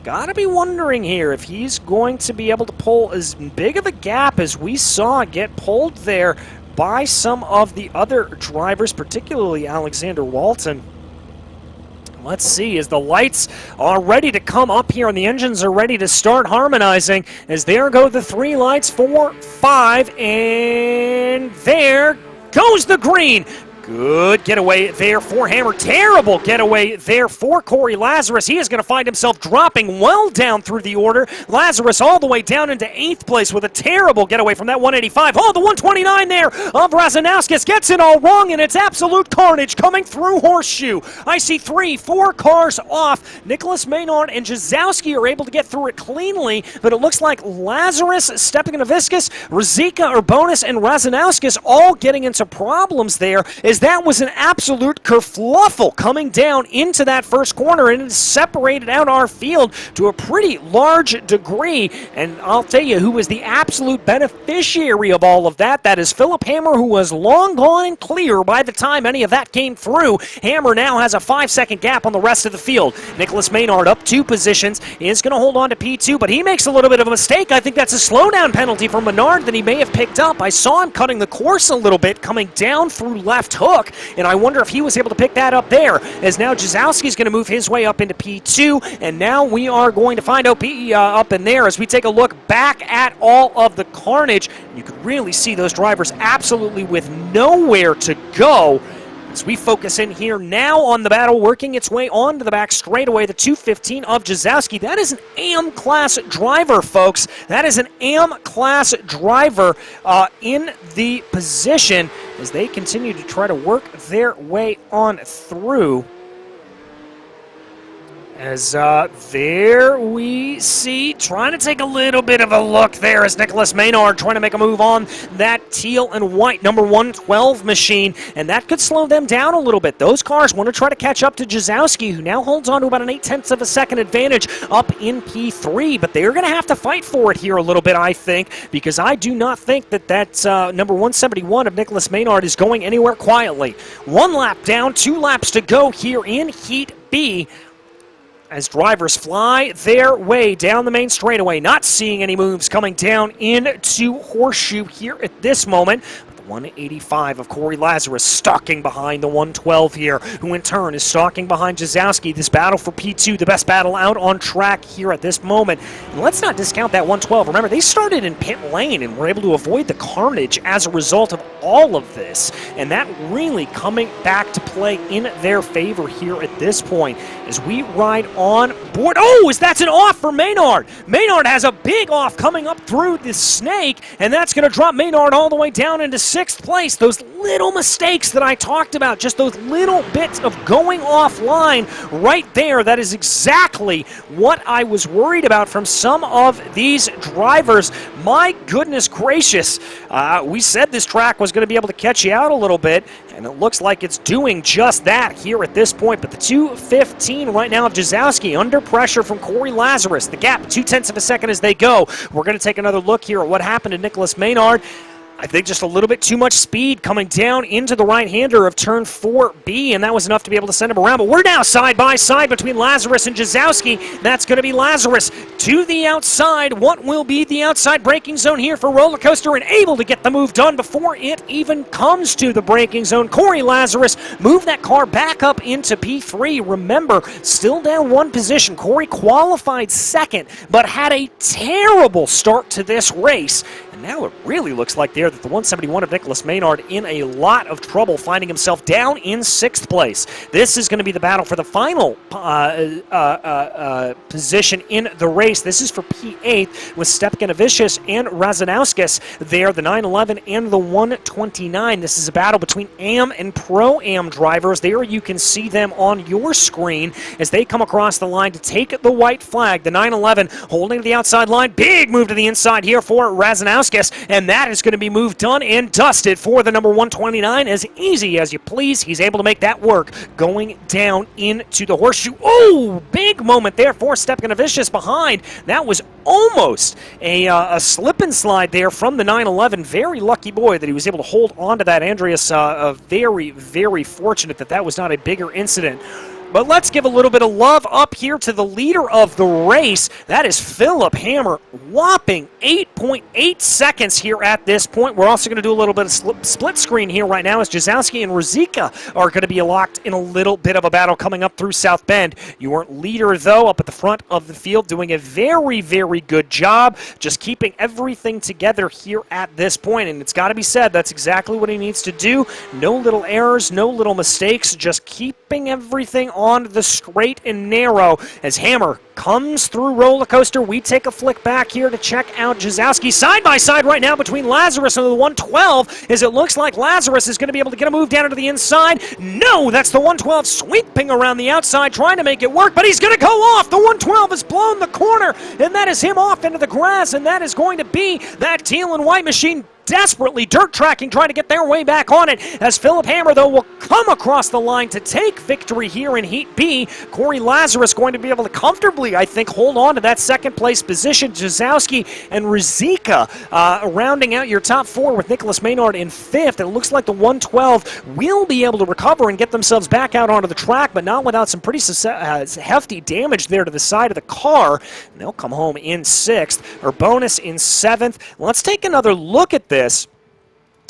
Gotta be wondering here if he's going to be able to pull as big of a gap as we saw get pulled there by some of the other drivers, particularly Alexander Walton. Let's see, as the lights are ready to come up here and the engines are ready to start harmonizing, as there go the 3 lights, 4, 5, and there goes the green. Good getaway there for Hammer. Terrible getaway there for Corey Lazarus. He is going to find himself dropping well down through the order. Lazarus all the way down into 8th place with a terrible getaway from that 185. Oh, the 129 there of Razanauskas gets it all wrong, and it's absolute carnage coming through Horseshoe. I see 3, 4 cars off. Nicholas Maynard and Jazowski are able to get through it cleanly, but it looks like Lazarus, Stepanoviscus, Ruzicka, Urbonis, and Razanauskas all getting into problems there, as that was an absolute kerfluffle coming down into that first corner, and it separated out our field to a pretty large degree. And I'll tell you who was the absolute beneficiary of all of that. That is Philip Hammer, who was long gone and clear by the time any of that came through. Hammer now has a 5-second gap on the rest of the field. Nicholas Maynard up 2 positions, is going to hold on to P2, but he makes a little bit of a mistake. I think that's a slowdown penalty for Menard that he may have picked up. I saw him cutting the course a little bit, coming down through left hook, and I wonder if he was able to pick that up there, as now Jazowski's going to move his way up into P2, and now we are going to find OP up in there as we take a look back at all of the carnage. You could really see those drivers absolutely with nowhere to go. As we focus in here now on the battle, working its way onto the back straightaway, the 215 of Jazowski. That is an AM-class driver, folks. That is an AM-class driver in the position as they continue to try to work their way on through. As there we see, trying to take a little bit of a look there as Nicholas Maynard trying to make a move on that teal and white number 112 machine, and that could slow them down a little bit. Those cars want to try to catch up to Jazowski, who now holds on to about an 0.8 of a second advantage up in P3, but they're going to have to fight for it here a little bit, I think, because I do not think that number 171 of Nicholas Maynard is going anywhere quietly. 1 lap down, 2 laps to go here in Heat B, as drivers fly their way down the main straightaway, not seeing any moves coming down into Horseshoe here at this moment. 185 of Corey Lazarus stalking behind the 112 here, who in turn is stalking behind Jazowski. This battle for P2, the best battle out on track here at this moment. And let's not discount that 112. Remember, they started in pit lane and were able to avoid the carnage as a result of all of this. And that really coming back to play in their favor here at this point as we ride on board. Oh, that's an off for Maynard. Maynard has a big off coming up through the snake, and that's going to drop Maynard all the way down into 6th place. Those little mistakes that I talked about, just those little bits of going offline right there, that is exactly what I was worried about from some of these drivers. My goodness gracious. We said this track was going to be able to catch you out a little bit, and it looks like it's doing just that here at this point. But the 215 right now of Jazowski under pressure from Corey Lazarus. The gap, 0.2 of a second as they go. We're going to take another look here at what happened to Nicholas Maynard. I think just a little bit too much speed coming down into the right-hander of turn 4B, and that was enough to be able to send him around. But we're now side by side between Lazarus and Jazowski. That's going to be Lazarus to the outside. What will be the outside braking zone here for Roller Coaster, and able to get the move done before it even comes to the braking zone. Corey Lazarus moved that car back up into P3. Remember, still down 1 position. Corey qualified 2nd, but had a terrible start to this race. And now it really looks like there that the 171 of Nicholas Maynard in a lot of trouble, finding himself down in 6th place. This is going to be the battle for the final position in the race. This is for P8 with Stepkanovicius and Razanowskis there, the 911 and the 129. This is a battle between AM and Pro-Am drivers. There you can see them on your screen as they come across the line to take the white flag. The 911 holding to the outside line. Big move to the inside here for Razanowskis, and that is going to be moved done and dusted for the number 129 as easy as you please. He's able to make that work going down into the horseshoe. Oh, big moment there for Stepkanovicius behind. That was almost a slip and slide there from the 911. Very lucky boy that he was able to hold on to that. Andreas, very, very fortunate that that was not a bigger incident. But let's give a little bit of love up here to the leader of the race. That is Philip Hammer, whopping 8.8 seconds here at this point. We're also going to do a little bit of split screen here right now as Jazowski and Ruzicka are going to be locked in a little bit of a battle coming up through South Bend. Your leader, though, up at the front of the field, doing a very, very good job just keeping everything together here at this point. And it's got to be said, that's exactly what he needs to do. No little errors, no little mistakes, just keeping everything on the straight and narrow as Hammer comes through roller coaster. We take a flick back here to check out Jazowski side by side right now between Lazarus and the 112 as it looks like Lazarus is going to be able to get a move down into the inside. No, that's the 112 sweeping around the outside trying to make it work, but he's going to go off. The 112 has blown the corner, and that is him off into the grass, and that is going to be that teal and white machine desperately dirt tracking, trying to get their way back on it, as Philip Hammer, though, will come across the line to take victory here in Heat B. Corey Lazarus going to be able to comfortably, I think, hold on to that second place position. Jazowski and Ruzicka rounding out your top 4 with Nicholas Maynard in 5th. It looks like the 112 will be able to recover and get themselves back out onto the track, but not without some pretty hefty damage there to the side of the car. And they'll come home in 6th, or bonus in 7th. Let's take another look at this.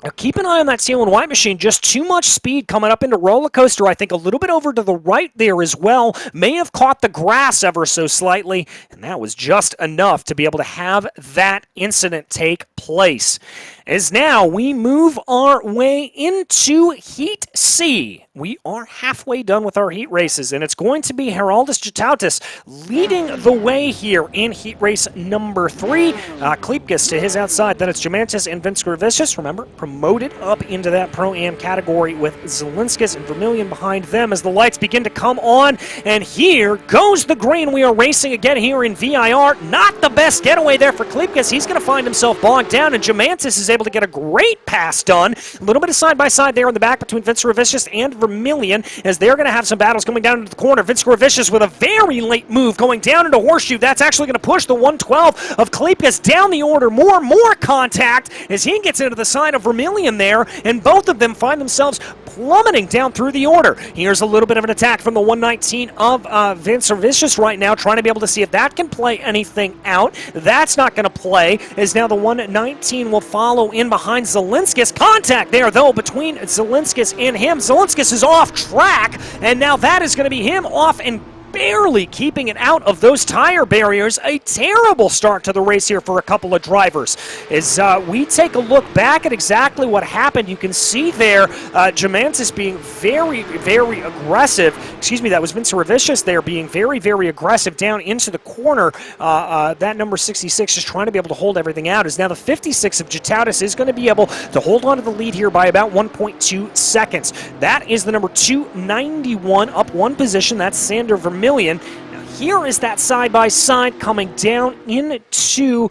Now keep an eye on that teal and white machine. Just too much speed coming up into roller coaster. I think a little bit over to the right there as well. May have caught the grass ever so slightly, and that was just enough to be able to have that incident take place. As now we move our way into Heat C. We are halfway done with our heat races, and it's going to be Heraldus Jatautis leading the way here in heat race number 3. Kleepkes to his outside. Then it's Germantis and Vince Gravicius. Remember, promoted up into that Pro-Am category with Zelinskis and Vermillion behind them as the lights begin to come on. And here goes the green. We are racing again here in VIR. Not the best getaway there for Kleepkes. He's going to find himself bogged down, and Germantis is able to get a great pass done. A little bit of side-by-side there in the back between Vince Gravicius and Vermillion as they're going to have some battles coming down into the corner. Vince Gravicius with a very late move going down into horseshoe. That's actually going to push the 112 of Kleepkes down the order. More contact as he gets into the side of Vermillion there, and both of them find themselves plummeting down through the order. Here's a little bit of an attack from the 119 of Vince Gravicius right now, trying to be able to see if that can play anything out. That's not going to play, as now the 119 will follow in behind Zelinskis. Contact there, though, between Zelinskis and him. Zelinskis is off track, and now that is going to be him off and barely keeping it out of those tire barriers. A terrible start to the race here for a couple of drivers. As we take a look back at exactly what happened, you can see there Germantis being very, very aggressive. Excuse me, that was Vince Gravicius there being very, very aggressive down into the corner. That number 66 is trying to be able to hold everything out. As now the 56 of Jatautis is going to be able to hold on to the lead here by about 1.2 seconds. That is the number 291 up one position. That's Sander Vermillion. Now here is that side-by-side coming down into,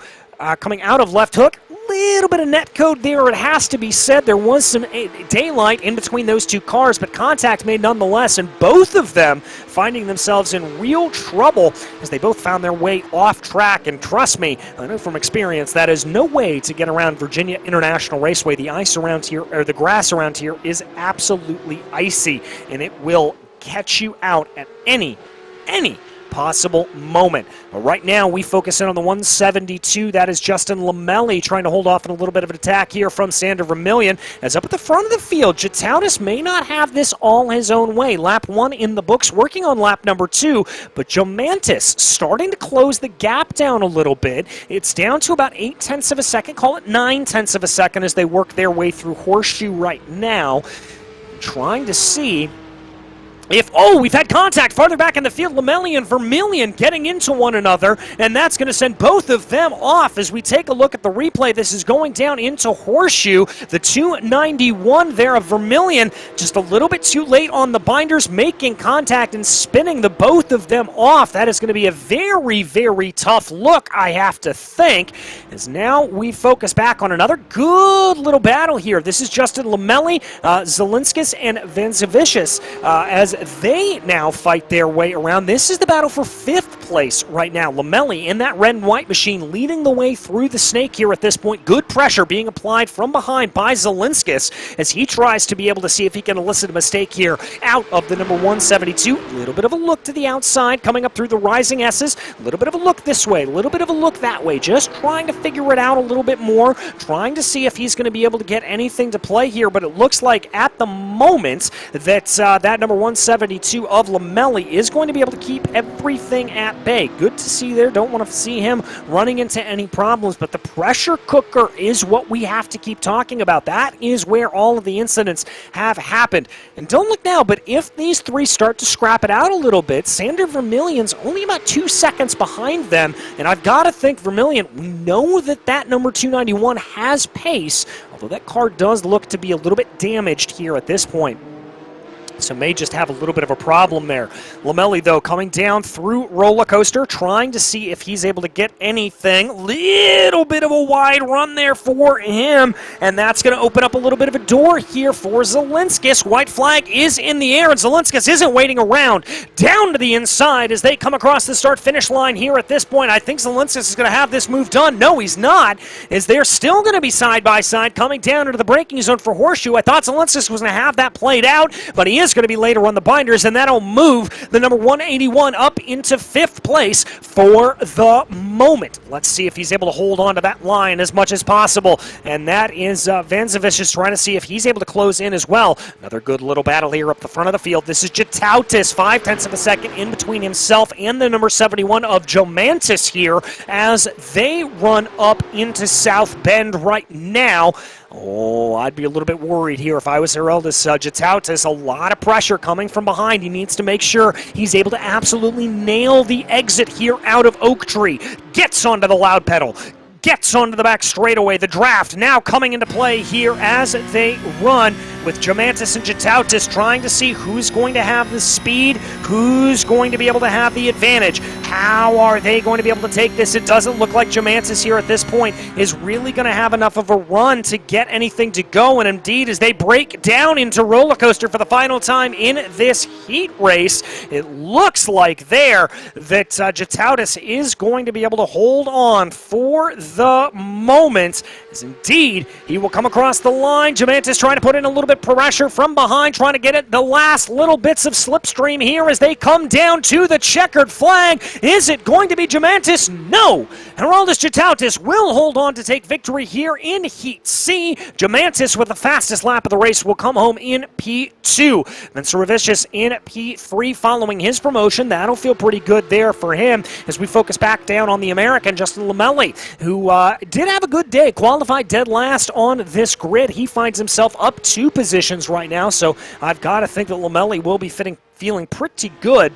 coming out of left hook. Little bit of net code there, it has to be said. There was some daylight in between those two cars, but contact made nonetheless, and both of them finding themselves in real trouble as they both found their way off track. And trust me, I know from experience, that is no way to get around Virginia International Raceway. The ice around here, or the grass around here, is absolutely icy, and it will catch you out at any possible moment. But right now, we focus in on the 172. That is Justin Lamelli trying to hold off in a little bit of an attack here from Sander Vermillion. As up at the front of the field, Jatautis may not have this all his own way. Lap 1 in the books, working on lap number 2, but Jomantis starting to close the gap down a little bit. It's down to about 0.8 of a second, call it 0.9 of a second as they work their way through Horseshoe right now. Trying to see if, we've had contact farther back in the field. Lamelli and Vermillion getting into one another, and that's going to send both of them off. As we take a look at the replay, this is going down into Horseshoe. The 291 there of Vermillion, just a little bit too late on the binders, making contact and spinning the both of them off. That is going to be a very, very tough look, I have to think, as now we focus back on another good little battle here. This is Justin Lamelli, Zelinskis, and Vanzavicius, as they now fight their way around. This is the battle for 5th place right now. Lamelli in that red and white machine leading the way through the snake here at this point. Good pressure being applied from behind by Zelinskis as he tries to be able to see if he can elicit a mistake here out of the number 172. A little bit of a look to the outside coming up through the rising S's. A little bit of a look this way, a little bit of a look that way. Just trying to figure it out a little bit more. Trying to see if he's going to be able to get anything to play here, but it looks like at the moment that that number 172 of Lamelli is going to be able to keep everything at bay. Good to see there. Don't want to see him running into any problems, but the pressure cooker is what we have to keep talking about. That is where all of the incidents have happened. And don't look now, but if these three start to scrap it out a little bit, Sander Vermillion's only about 2 seconds behind them, and I've got to think Vermillion, we know that that number 291 has pace, although that car does look to be a little bit damaged here at this point. So may just have a little bit of a problem there. Lamelli, though, coming down through roller coaster, trying to see if he's able to get anything. Little bit of a wide run there for him, and that's going to open up a little bit of a door here for Zelinskis. White flag is in the air, and Zelinskis isn't waiting around. Down to the inside as they come across the start-finish line here at this point. I think Zelinskis is going to have this move done. No, he's not, as they're still going to be side-by-side coming down into the braking zone for Horseshoe. I thought Zelinskis was going to have that played out, but he is going to be later on the binders, and that'll move the number 181 up into 5th place for the moment. Let's see if he's able to hold on to that line as much as possible, and that is Vanzavicius trying to see if he's able to close in as well. Another good little battle here up the front of the field. This is Jatautis, 0.5 of a second in between himself and the number 71 of Jomantis here as they run up into South Bend right now. I'd be a little bit worried here if I was Heraldus Jatautis. A lot of pressure coming from behind. He needs to make sure he's able to absolutely nail the exit here out of Oak Tree. Gets onto the loud pedal. Gets onto the back straightaway. The draft now coming into play here as they run with Jomantis and Jatautis trying to see who's going to have the speed, who's going to be able to have the advantage. How are they going to be able to take this? It doesn't look like Jomantis here at this point is really going to have enough of a run to get anything to go, and indeed as they break down into roller coaster for the final time in this heat race, it looks like there that Jatautis is going to be able to hold on for the moment, as indeed he will come across the line. Jomantis trying to put in a little bit pressure from behind, trying to get it the last little bits of slipstream here as they come down to the checkered flag. Is it going to be Jomantis? No! Heraldus Jatautis will hold on to take victory here in Heat C. Jomantis with the fastest lap of the race will come home in P2. Vanzavicius in P3 following his promotion. That'll feel pretty good there for him as we focus back down on the American, Justin Lamelli, who did have a good day. Qualified dead last on this grid. He finds himself up 2 positions right now, so I've got to think that Lamelli will be feeling pretty good.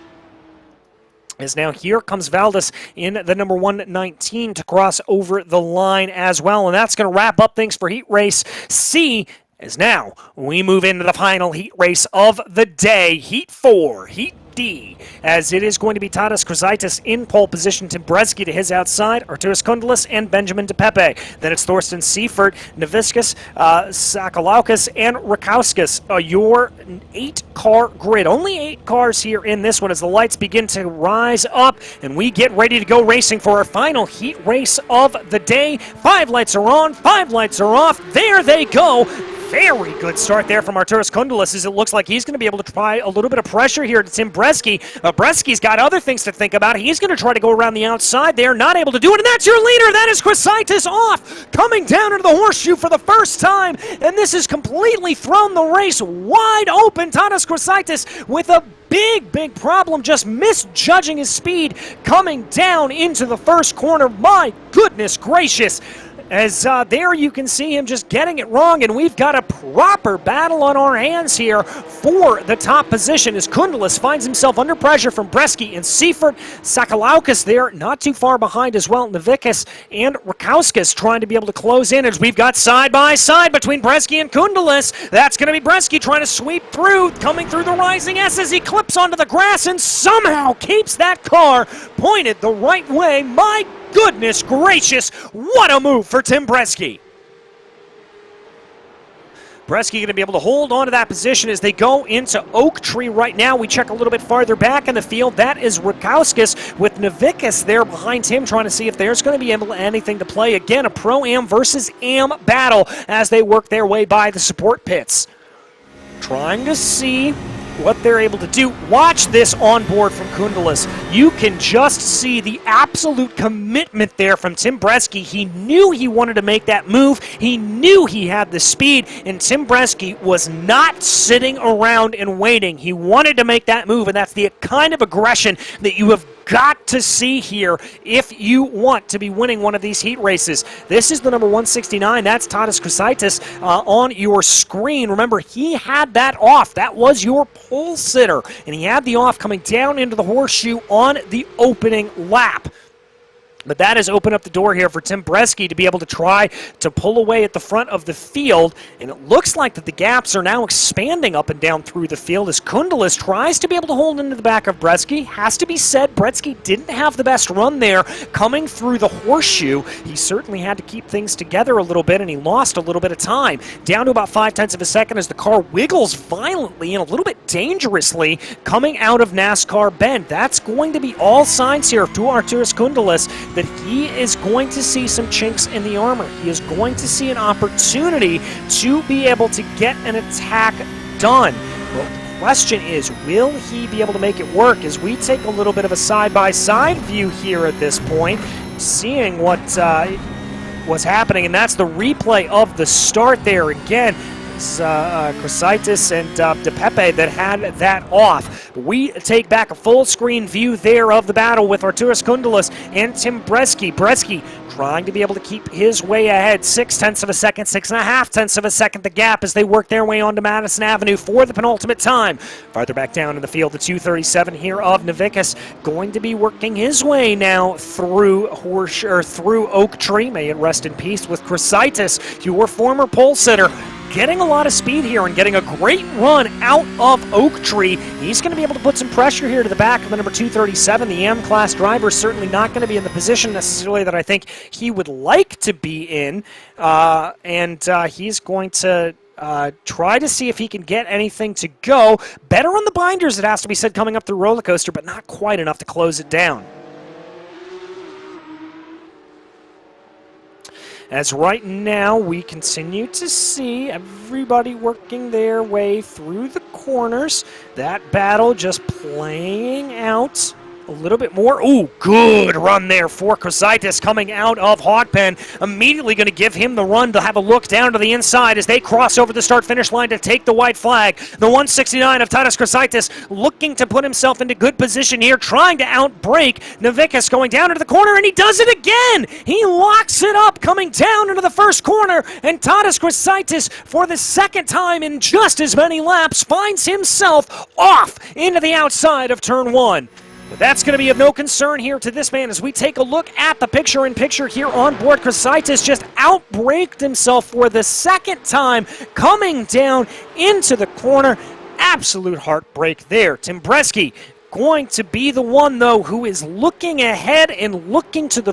As now here comes Valdez in the number 119 to cross over the line as well, and that's going to wrap up things for Heat Race C. As now we move into the final heat race of the day, Heat 4, Heat D, as it is going to be Tadas Kruzaitis in pole position, Tim Bresky to his outside, Arturas Kundalis, and Benjamin DePepe. Then it's Thorsten Seifert, Naviscus, Sakalauskas, and Rakowskis. Your 8-car grid. Only 8 cars here in this one as the lights begin to rise up, and we get ready to go racing for our final heat race of the day. 5 lights are on, 5 lights are off. There they go. Very good start there from Arturas Kundalis, as it looks like he's going to be able to try a little bit of pressure here to Tim Bresky. Bresky's got other things to think about. He's going to try to go around the outside there, not able to do it, and that's your leader. That is Chrysaitis off, coming down into the horseshoe for the first time, and this has completely thrown the race wide open. Tadas Chrysaitis with a big problem, just misjudging his speed, coming down into the first corner. My goodness gracious. As there you can see him just getting it wrong, and we've got a proper battle on our hands here for the top position as Kundalis finds himself under pressure from Bresky and Seifert. Sakalauskas there not too far behind as well. Navikas and Rakauskas trying to be able to close in as we've got side by side between Bresky and Kundalis. That's going to be Bresky trying to sweep through, coming through the rising S as he clips onto the grass and somehow keeps that car pointed the right way. My goodness gracious, what a move for Tim Bresky. Bresky going to be able to hold on to that position as they go into Oak Tree right now. We check a little bit farther back in the field. That is Rakauskas with Navikas there behind him, trying to see if there's going to be anything to play. Again, a Pro-Am versus Am battle as they work their way by the support pits. Trying to see what they're able to do. Watch this on board from Kundalis. You can just see the absolute commitment there from Tim Bresky. He knew he wanted to make that move. He knew he had the speed, and Tim Bresky was not sitting around and waiting. He wanted to make that move, and that's the kind of aggression that you have got to see here if you want to be winning one of these heat races. This is the number 169. That's Tadas Chrysaitis on your screen. Remember, he had that off. That was your pole sitter, and he had the off coming down into the horseshoe on the opening lap. But that has opened up the door here for Tim Bresky to be able to try to pull away at the front of the field. And it looks like that the gaps are now expanding up and down through the field as Kundalis tries to be able to hold into the back of Bresky. Has to be said, Bresky didn't have the best run there coming through the horseshoe. He certainly had to keep things together a little bit, and he lost a little bit of time. Down to about 0.5 of a second as the car wiggles violently and a little bit dangerously coming out of NASCAR Bend. That's going to be all signs here to Arturas Kundalis that he is going to see some chinks in the armor. He is going to see an opportunity to be able to get an attack done. Well, the question is, will he be able to make it work? As we take a little bit of a side-by-side view here at this point, seeing what was happening, and that's the replay of the start there again. Chrysaitis and DePepe that had that off. We take back a full screen view there of the battle with Arturas Kundalis and Tim Bresky. Bresky trying to be able to keep his way ahead. 0.6 of a second, 6.5 of a second the gap as they work their way onto Madison Avenue for the penultimate time. Farther back down in the field, the 237 here of Navikas going to be working his way now through Oak Tree. May it rest in peace with Chrysaitis, your former pole sitter. Getting a lot of speed here and getting a great run out of Oak Tree. He's going to be able to put some pressure here to the back of the number 237. The M-Class driver is certainly not going to be in the position necessarily that I think he would like to be in. He's going to try to see if he can get anything to go. Better on the binders, it has to be said, coming up the roller coaster, but not quite enough to close it down. As right now, we continue to see everybody working their way through the corners. That battle just playing out a little bit more. Ooh, good run there for Chrysaitis coming out of Hogpen. Immediately going to give him the run to have a look down to the inside as they cross over the start-finish line to take the white flag. The 169 of Tadas Chrysaitis looking to put himself into good position here, trying to outbrake Navikas going down into the corner, and he does it again! He locks it up coming down into the first corner, and Tadas Chrysaitis, for the second time in just as many laps, finds himself off into the outside of turn one. But that's going to be of no concern here to this man as we take a look at the picture-in-picture here on board. Chrysaitis just outbraked himself for the second time, coming down into the corner. Absolute heartbreak there. Tim Bresky going to be the one, though, who is looking ahead and looking to the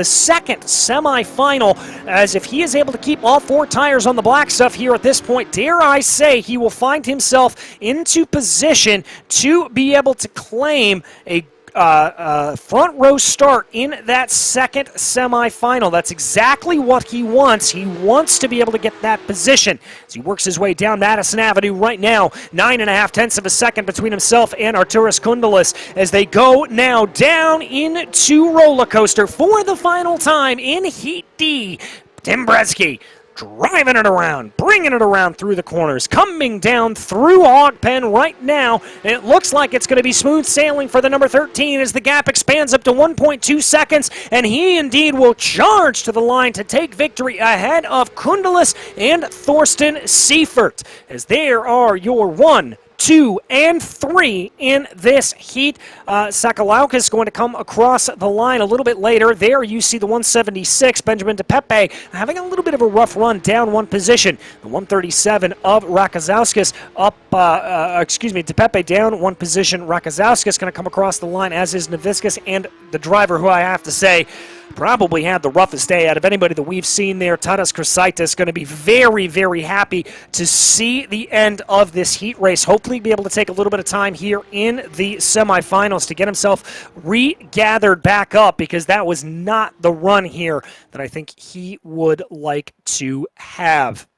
second semifinal, as if he is able to keep all four tires on the black stuff here at this point, dare I say, he will find himself into position to be able to claim a front row start in that second semifinal. That's exactly what he wants. He wants to be able to get that position as he works his way down Madison Avenue right now. 9.5 tenths of a second between himself and Arturas Kundalis as they go now down into roller coaster for the final time in Heat D. Tim Bresky driving it around, bringing it around through the corners, coming down through Ogpen right now. It looks like it's going to be smooth sailing for the number 13 as the gap expands up to 1.2 seconds, and he indeed will charge to the line to take victory ahead of Kundalis and Thorsten Seifert, as there are your 1, 2, and 3 in this heat. Sakalaukis going to come across the line a little bit later. There you see the 176, Benjamin DePepe, having a little bit of a rough run down one position. The 137 of Rakazauskas up, DePepe down one position. Rakazauskas going to come across the line, as is Naviscus, and the driver who I have to say probably had the roughest day out of anybody that we've seen there. Tadas Krasaitis going to be very, very happy to see the end of this heat race. Hopefully be able to take a little bit of time here in the semifinals to get himself regathered back up, because that was not the run here that I think he would like to have.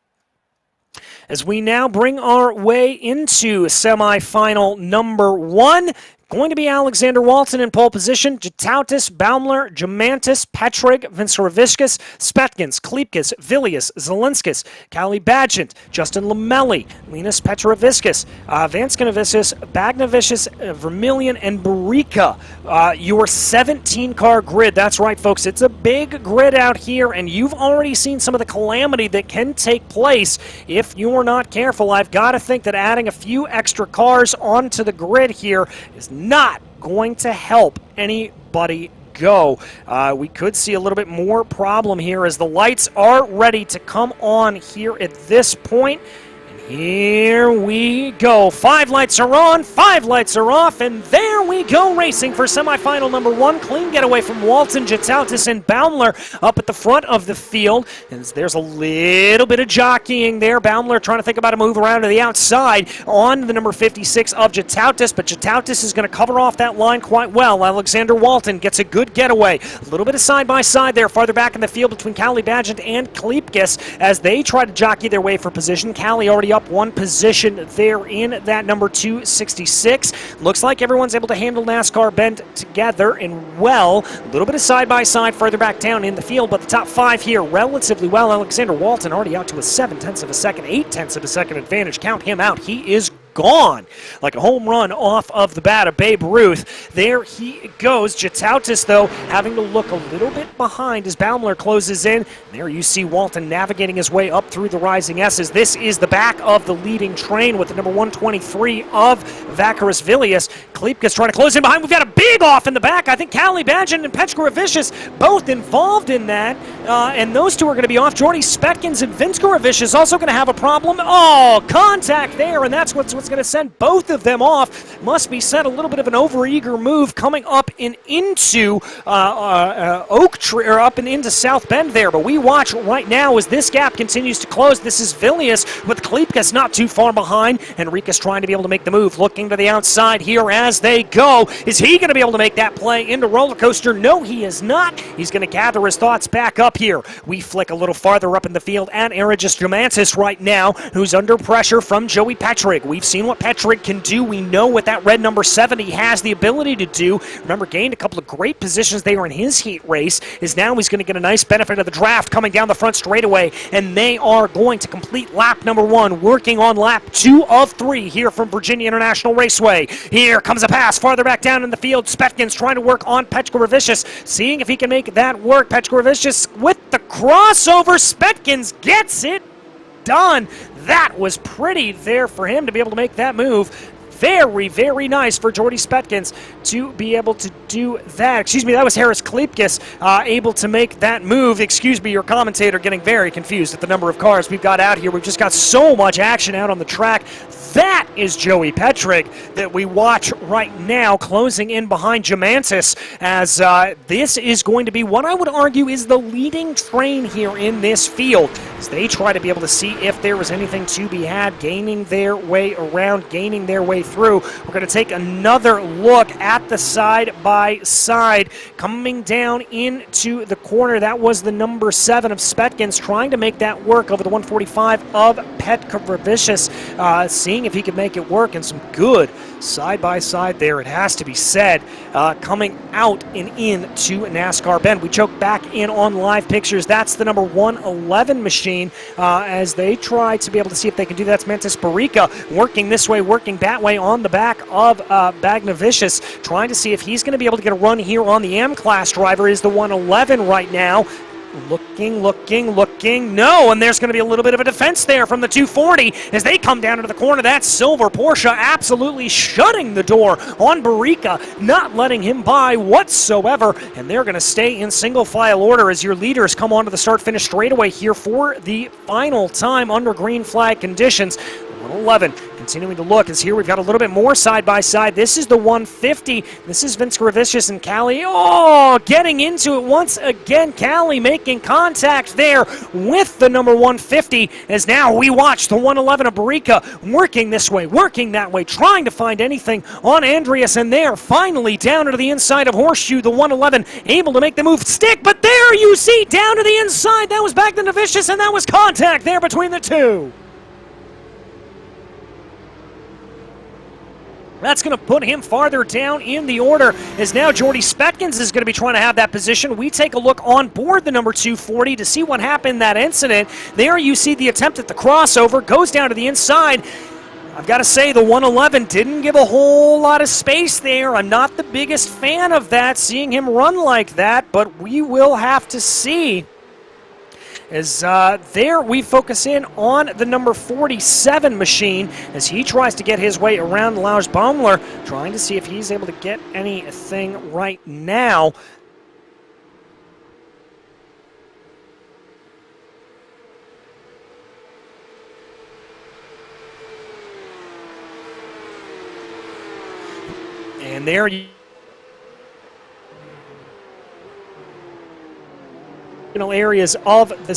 As we now bring our way into semifinal number 1, going to be Alexander Walton in pole position. Jatautis, Baumler, Jamantis, Petrig, Vinceroviscus, Spetkins, Kleepkis, Vilius, Zelenskis, Kali Badgent, Justin Lamelli, Linus Petroviscus, Vanskanaviscus, Bagnavicius, Vermilion, and Barika. Your 17-car grid. That's right, folks. It's a big grid out here, and you've already seen some of the calamity that can take place if you are not careful. I've got to think that adding a few extra cars onto the grid here is not going to help anybody go. We could see a little bit more problem here as the lights are ready to come on here at this point. Here we go. 5 lights are on, 5 lights are off, and there we go, racing for semifinal number 1. Clean getaway from Walton, Jatautis, and Baumler up at the front of the field. And there's a little bit of jockeying there. Baumler trying to think about a move around to the outside on the number 56 of Jatautis, but Jatautis is going to cover off that line quite well. Alexander Walton gets a good getaway. A little bit of side-by-side there, farther back in the field between Kali Badgent and Kleepkis as they try to jockey their way for position. Kali already up one position there in that number 266. Looks like everyone's able to handle NASCAR bend together and well. A little bit of side-by-side further back down in the field, but the top 5 here relatively well. Alexander Walton already out to a 7/10 of a second, 8/10 of a second advantage. Count him out. He is gone like a home run off of the bat of Babe Ruth. There he goes. Jatautis, though, having to look a little bit behind as Baumler closes in. There you see Walton navigating his way up through the rising S's. This is the back of the leading train with the number 123 of Vacaris Vilius. Kleepkis trying to close in behind. We've got a big off in the back. I think Kali Badgent and Petrovicius both involved in that, and those two are going to be off. Jordy Spetkins and Vince Goravicius also going to have a problem. Oh, contact there, and that's what's going to send both of them off. Must be said, a little bit of an overeager move coming up and into Oak Tree, or up and into South Bend there. But we watch right now as this gap continues to close. This is Vilius with Kleepkis not too far behind. Enriquez trying to be able to make the move, looking to the outside here as they go. Is he going to be able to make that play into roller coaster? No, he is not. He's going to gather his thoughts back up here. We flick a little farther up in the field at Erigis Germantis right now, who's under pressure from Joey Petrig. We've seen what Petrig can do. We know what that red number 7 he has the ability to do. Remember, gained a couple of great positions there in his heat race. Is now he's going to get a nice benefit of the draft coming down the front straightaway, and they are going to complete lap number 1, working on lap 2 of 3 here from Virginia International Raceway. Here comes a pass farther back down in the field. Spetkins trying to work on Petrovicius, seeing if he can make that work. Petrovicius with the crossover. Spetkins gets it done. That was pretty there for him to be able to make that move. Very, very nice for Jordy Spetkins to be able to do that. Excuse me, that was Harris Kleepkis able to make that move. Excuse me, your commentator getting very confused at the number of cars we've got out here. We've just got so much action out on the track. That is Joey Petrick that we watch right now closing in behind Jamantis, as this is going to be what I would argue is the leading train here in this field, as they try to be able to see if there was anything to be had, gaining their way around, gaining their way through. We're going to take another look at the side-by-side, coming down into the corner. That was the number 7 of Spetkins, trying to make that work over the 145 of Petka Vicious, seeing if he could make it work, and some good side-by-side there, it has to be said, coming out and into NASCAR Bend. We choke back in on live pictures. That's the number 111 machine, as they try to be able to see if they can do that. That's Mantis Barica working this way, working that way on the back of Bagnavicius, trying to see if he's going to be able to get a run here on the M-Class driver, is the 111 right now. Looking, no, and there's going to be a little bit of a defense there from the 240 as they come down into the corner. That silver Porsche absolutely shutting the door on Barica, not letting him by whatsoever, and they're going to stay in single file order as your leaders come onto the start-finish straightaway here for the final time under green flag conditions. 111 continuing to look, as here we've got a little bit more side-by-side. This is the 150. This is Vince Gravicius and Callie. Oh, getting into it once again. Callie making contact there with the number 150, as now we watch the 111 of Barica working this way, working that way, trying to find anything on Andreas, and there finally down to the inside of Horseshoe, the 111 able to make the move stick, but there you see down to the inside. That was back to Vicious, and that was contact there between the two. That's going to put him farther down in the order, as now Jordy Spetkins is going to be trying to have that position. We take a look on board the number 240 to see what happened in that incident. There you see the attempt at the crossover, goes down to the inside. I've got to say, the 111 didn't give a whole lot of space there. I'm not the biggest fan of that, seeing him run like that, but we will have to see. As there we focus in on the number 47 machine as he tries to get his way around Lars Baumler, trying to see if he's able to get anything right now. And there you areas of the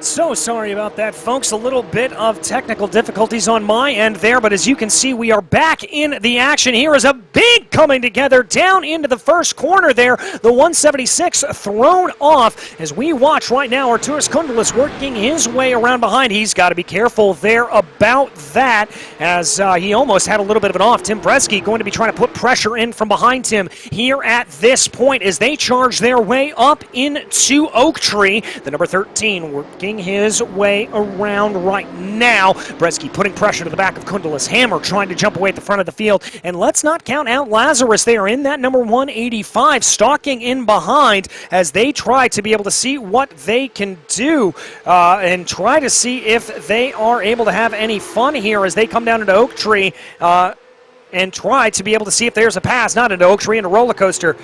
So sorry about that, folks. A little bit of technical difficulties on my end there, but as you can see, we are back in the action. Here is a big coming together down into the first corner there. The 176 thrown off as we watch right now Arturas Kundelis working his way around behind. He's got to be careful there about that as he almost had a little bit of an off. Tim Bresky going to be trying to put pressure in from behind him here at this point as they charge their way up into Oak Tree. The number 13 working his way around right now. Bresky putting pressure to the back of Kundelis. Hammer trying to jump away at the front of the field. And let's not count out Lazarus there in that number 185, stalking in behind as they try to be able to see what they can do and try to see if they are able to have any fun here as they come down into Oak Tree. And try to be able to see if there's a pass, not into Oak Tree, into Roller Coaster.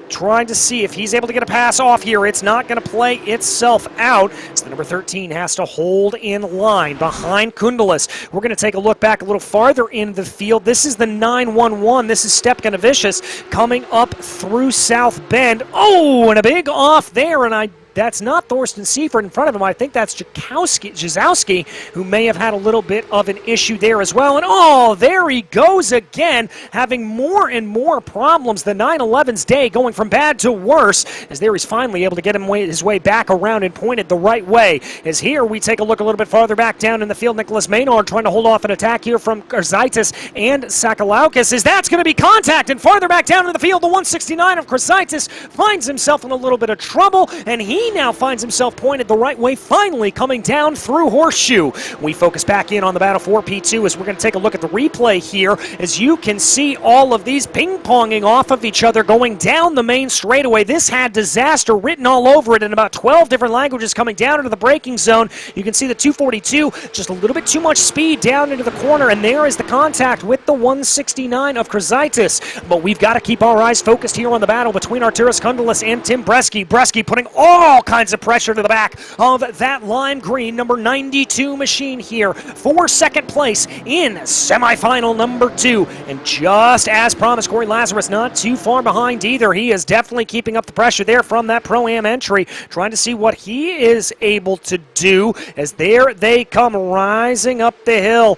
Trying to see if he's able to get a pass off here. It's not going to play itself out. So the number 13 has to hold in line behind Kundelis. We're going to take a look back a little farther in the field. This is the 911. This is Stepka Vicious coming up through South Bend. Oh, and a big off there, and that's not Thorsten Seifert in front of him. I think that's Jazowski, who may have had a little bit of an issue there as well. And oh, there he goes again, having more and more problems. The 911's day going from bad to worse, as there he's finally able to get his way back around and pointed the right way. As here we take a look a little bit farther back down in the field, Nicholas Maynard trying to hold off an attack here from Krzaitis and Sakalaukis, as that's going to be contact. And farther back down in the field, the 169 of Krzaitis finds himself in a little bit of trouble, and he now finds himself pointed the right way, finally coming down through Horseshoe. We focus back in on the battle for P2 as we're going to take a look at the replay here. As you can see all of these ping-ponging off of each other going down the main straightaway. This had disaster written all over it in about 12 different languages coming down into the braking zone. You can see the 242, just a little bit too much speed down into the corner, and there is the contact with the 169 of Krzaitis. But we've got to keep our eyes focused here on the battle between Arturas Kundelis and Tim Bresky. Bresky putting all kinds of pressure to the back of that lime green number 92 machine here for second place in semifinal number 2. And just as promised, Corey Lazarus not too far behind either. He is definitely keeping up the pressure there from that Pro-Am entry, trying to see what he is able to do as there they come rising up the hill,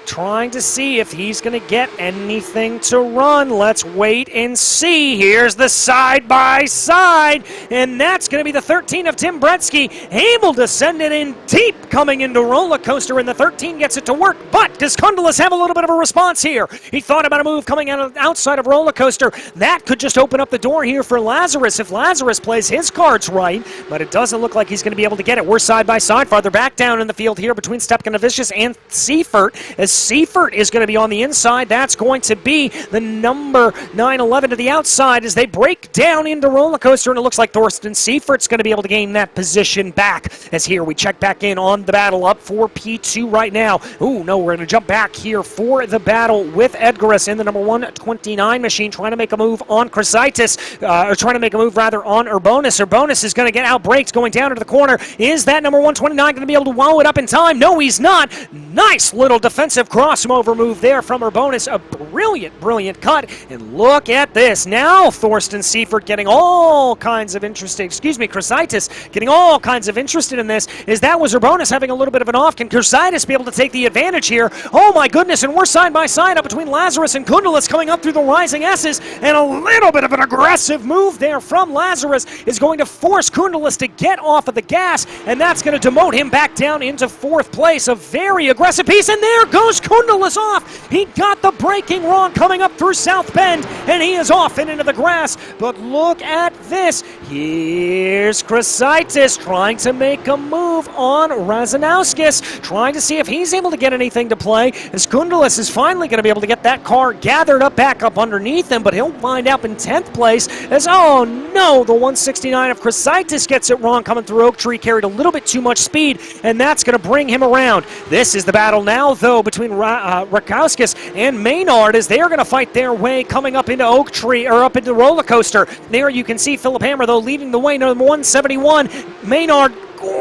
trying to see if he's going to get anything to run. Let's wait and see. Here's the side-by-side, and that's going to be the 13 of Tim Bresky, able to send it in deep coming into Roller Coaster, and the 13 gets it to work. But does Kundelis have a little bit of a response here? He thought about a move coming outside of Roller Coaster. That could just open up the door here for Lazarus if Lazarus plays his cards right, but it doesn't look like he's going to be able to get it. We're side by side, farther back down in the field here between Stepka Vicious and Seifert, as Seifert is going to be on the inside. That's going to be the number 911 to the outside as they break down into Roller Coaster, and it looks like Thorsten Seifert's going to be able to gain that position back. As here we check back in on the battle up for P2 right now. Ooh, no, we're going to jump back here for the battle with Edgaris in the number 129 machine, trying to make a move on Krzaitis, or trying to make a move rather on Urbonis. Urbonis is going to get outbraked going down into the corner. Is that number 129 going to be able to wow it up in time? No, he's not. Nice little defensive crossover move there from Urbonis. A brilliant, brilliant cut. And look at this. Now Thorsten Seifert getting all kinds of interesting, Krzaitis getting all kinds of interested in this, is that was Urbonis having a little bit of an off. Can Krzaitis be able to take the advantage here? Oh my goodness, and we're side by side up between Lazarus and Kundelis coming up through the rising S's, and a little bit of an aggressive move there from Lazarus is going to force Kundelis to get off of the gas, and that's going to demote him back down into fourth place. A very aggressive piece, and there goes Kundelis off. He got the braking wrong coming up through South Bend, and he is off and into the grass. But look at this. Here's Krzaitis trying to make a move on Razanowskis, trying to see if he's able to get anything to play, as Kundelis is finally going to be able to get that car gathered up back up underneath him, but he'll wind up in 10th place as, oh no, the 169 of Krzaitis gets it wrong coming through Oak Tree, carried a little bit too much speed, and that's going to bring him around. This is the battle now, though, between Rakowskis and Maynard, as they're going to fight their way coming up into Oak Tree, or up into Roller Coaster. There you can see Philip Hammer, though, leading the way, number 171. Maynard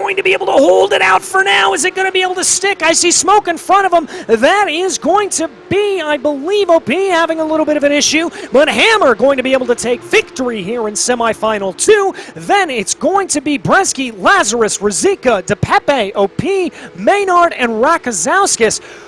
going to be able to hold it out for now? Is it going to be able to stick? I see smoke in front of him. That is going to be, I believe, OP having a little bit of an issue, but Hammer going to be able to take victory here in semifinal 2. Then it's going to be Bresky, Lazarus, Rizika, DePepe, OP, Maynard, and Rakazowskis.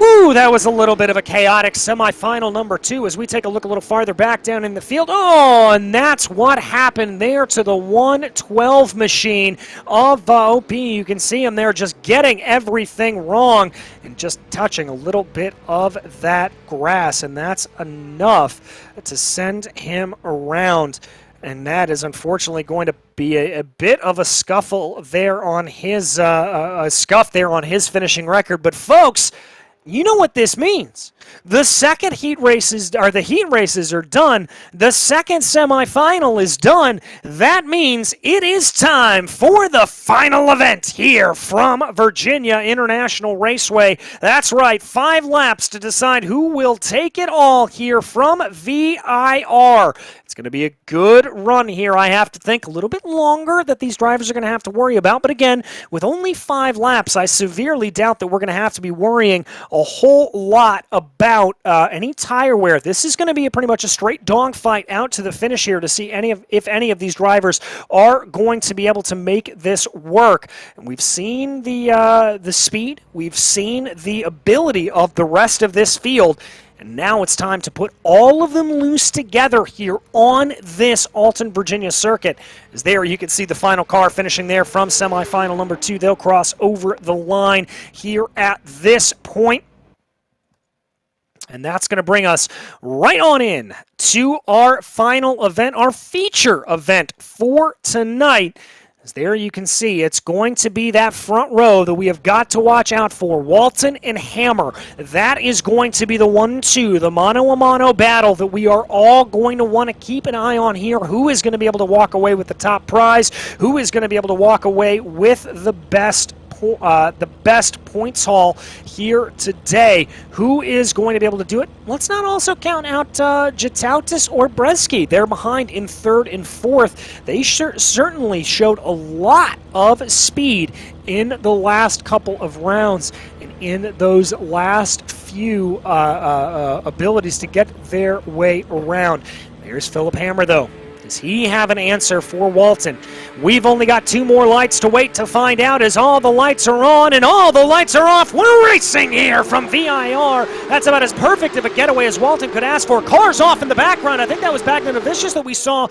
Ooh, that was a little bit of a chaotic semifinal number 2 as we take a look a little farther back down in the field. Oh, and that's what happened there to the 112 machine of OP. You can see him there just getting everything wrong and just touching a little bit of that grass, and that's enough to send him around. And that is unfortunately going to be a bit of a scuffle there on his scuff there on his finishing record. But folks, you know what this means. The second heat races, or the heat races are done. The second semifinal is done. That means it is time for the final event here from Virginia International Raceway. That's right, 5 laps to decide who will take it all here from VIR. It's going to be a good run here, I have to think. A little bit longer that these drivers are going to have to worry about. But again, with only 5 laps, I severely doubt that we're going to have to be worrying a whole lot about any tire wear. This is going to be pretty much a straight dogfight out to the finish here to see if any of these drivers are going to be able to make this work. And we've seen the speed. We've seen the ability of the rest of this field. And now it's time to put all of them loose together here on this Alton, Virginia circuit. As there you can see the final car finishing there from semifinal number 2. They'll cross over the line here at this point. And that's going to bring us right on in to our final event, our feature event for tonight. As there you can see, it's going to be that front row that we have got to watch out for. Walton and Hammer. That is going to be the 1-2, the mano-a-mano battle that we are all going to want to keep an eye on here. Who is going to be able to walk away with the top prize? Who is going to be able to walk away with the best points haul here today? Who is going to be able to do it? Let's not also count out Jatautis or Bresky. They're behind in 3rd and 4th. They certainly showed a lot of speed in the last couple of rounds and in those last few abilities to get their way around. There's Philip Hammer, though. Does he have an answer for Walton? We've only got 2 more lights to wait to find out as all the lights are on and all the lights are off. We're racing here from VIR. That's about as perfect of a getaway as Walton could ask for. Cars off in the background. I think that was Bagman Vicious that we saw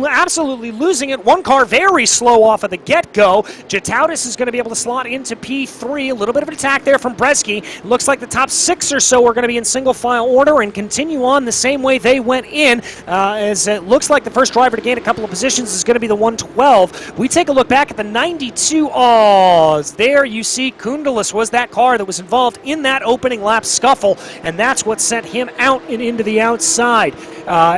absolutely losing it. One car very slow off of the get-go. Jatautis is going to be able to slot into P3. A little bit of an attack there from Bresky. Looks like the top 6 or so are going to be in single file order and continue on the same way they went in, as it looks like the first driver to gain a couple of positions is going to be the 112. We take a look back at the 92. Oh, there you see Kundalis was that car that was involved in that opening lap scuffle, and that's what sent him out and into the outside.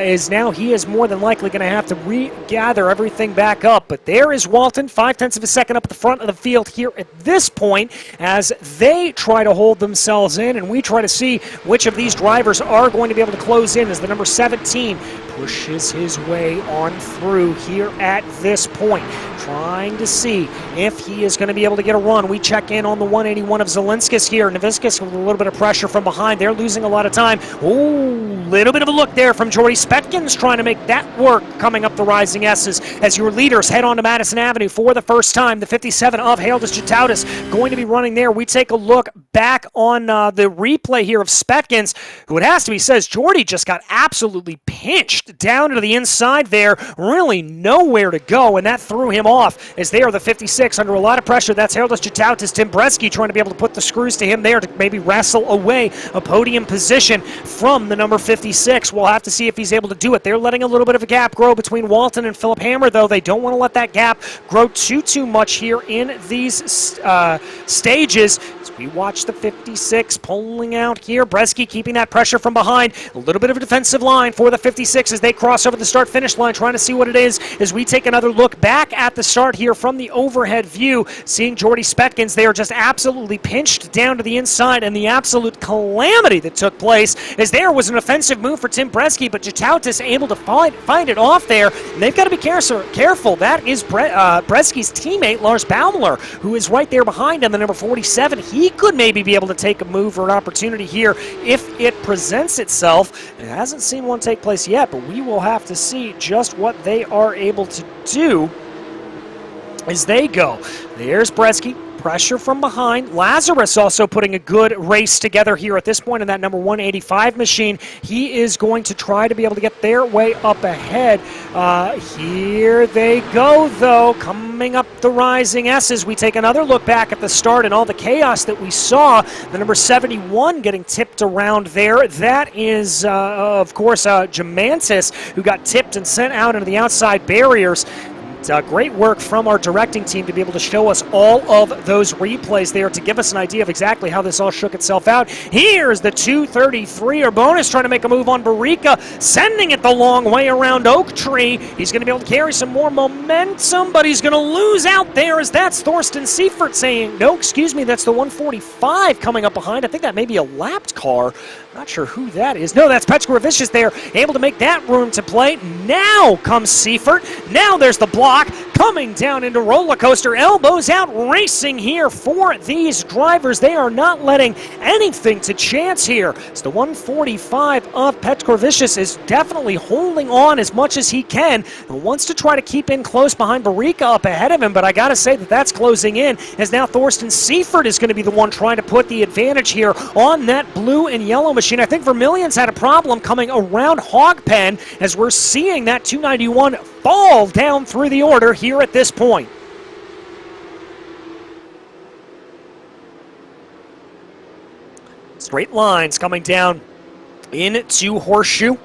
Is now he is more than likely going to have to regather everything back up. But there is Walton, 0.5 of a second up at the front of the field here at this point as they try to hold themselves in, and we try to see which of these drivers are going to be able to close in as the number 17 pushes his way on through here at this point, trying to see if he is going to be able to get a run. We check in on the 181 of Zelenskis here. Noviskis with a little bit of pressure from behind. They're losing a lot of time. Ooh, little bit of a look there from Jordy Spetkins trying to make that work coming up the rising S's as your leaders head on to Madison Avenue for the first time. The 57 of Haildis Jatautis going to be running there. We take a look back on the replay here of Spetkins, who it has to be says Jordy just got absolutely pinched down to the inside there, really nowhere to go, and that threw him off as they are the 56 under a lot of pressure. That's Haildis Jatautis, Tim Bresky trying to be able to put the screws to him there to maybe wrestle away a podium position from the number 56. We'll have to see if he's able to do it. They're letting a little bit of a gap grow between Walton and Philip Hammer, though. They don't want to let that gap grow too much here in these stages. We watch the 56 pulling out here. Bresky keeping that pressure from behind. A little bit of a defensive line for the 56 as they cross over the start-finish line, trying to see what it is as we take another look back at the start here from the overhead view. Seeing Jordy Spetkins, they are just absolutely pinched down to the inside, and the absolute calamity that took place as there was an offensive move for Tim Bresky, but Jutautis able to find it off there. And they've got to be careful. That is Bresky's teammate, Lars Baumler, who is right there behind him, the number 47. He could maybe be able to take a move or an opportunity here if it presents itself. It hasn't seen one take place yet, but we will have to see just what they are able to do as they go. There's Bresky. Pressure from behind. Lazarus also putting a good race together here at this point in that number 185 machine. He is going to try to be able to get their way up ahead. Here they go, though, coming up the rising S's. We take another look back at the start and all the chaos that we saw. The number 71 getting tipped around there. That is, of course, Jamantis, who got tipped and sent out into the outside barriers. Great work from our directing team to be able to show us all of those replays there to give us an idea of exactly how this all shook itself out. Here's the 233 or bonus trying to make a move on Barica, sending it the long way around Oak Tree. He's going to be able to carry some more momentum, but he's going to lose out there as that's Thorsten Seifert saying, no, excuse me, that's the 145 coming up behind. I think that may be a lapped car. Not sure who that is. No, that's Petrovicius there, able to make that room to play. Now comes Seifert. Now there's the block coming down into roller coaster. Elbows out racing here for these drivers. They are not letting anything to chance here. It's the 145 of Petrovicius is definitely holding on as much as he can and wants to try to keep in close behind Barica up ahead of him, but I got to say that that's closing in as now Thorsten Seifert is going to be the one trying to put the advantage here on that blue and yellow machine. I think Vermillion's had a problem coming around Hogpen as we're seeing that 291 fall down through the order here at this point. Straight lines coming down into Horseshoe.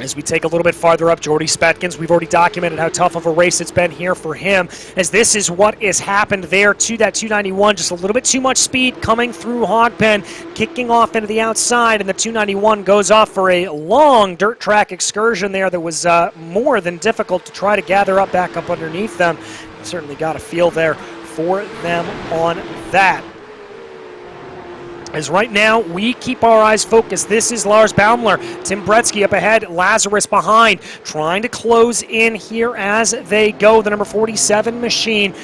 As we take a little bit farther up, Jordy Spetkins, we've already documented how tough of a race it's been here for him, as this is what has happened there to that 291. Just a little bit too much speed coming through Hogpen, kicking off into the outside, and the 291 goes off for a long dirt track excursion there that was more than difficult to try to gather up back up underneath them. Certainly got a feel there for them on that. As right now, we keep our eyes focused. This is Lars Baumler. Tim Bresky up ahead, Lazarus behind, trying to close in here as they go. The number 47 machine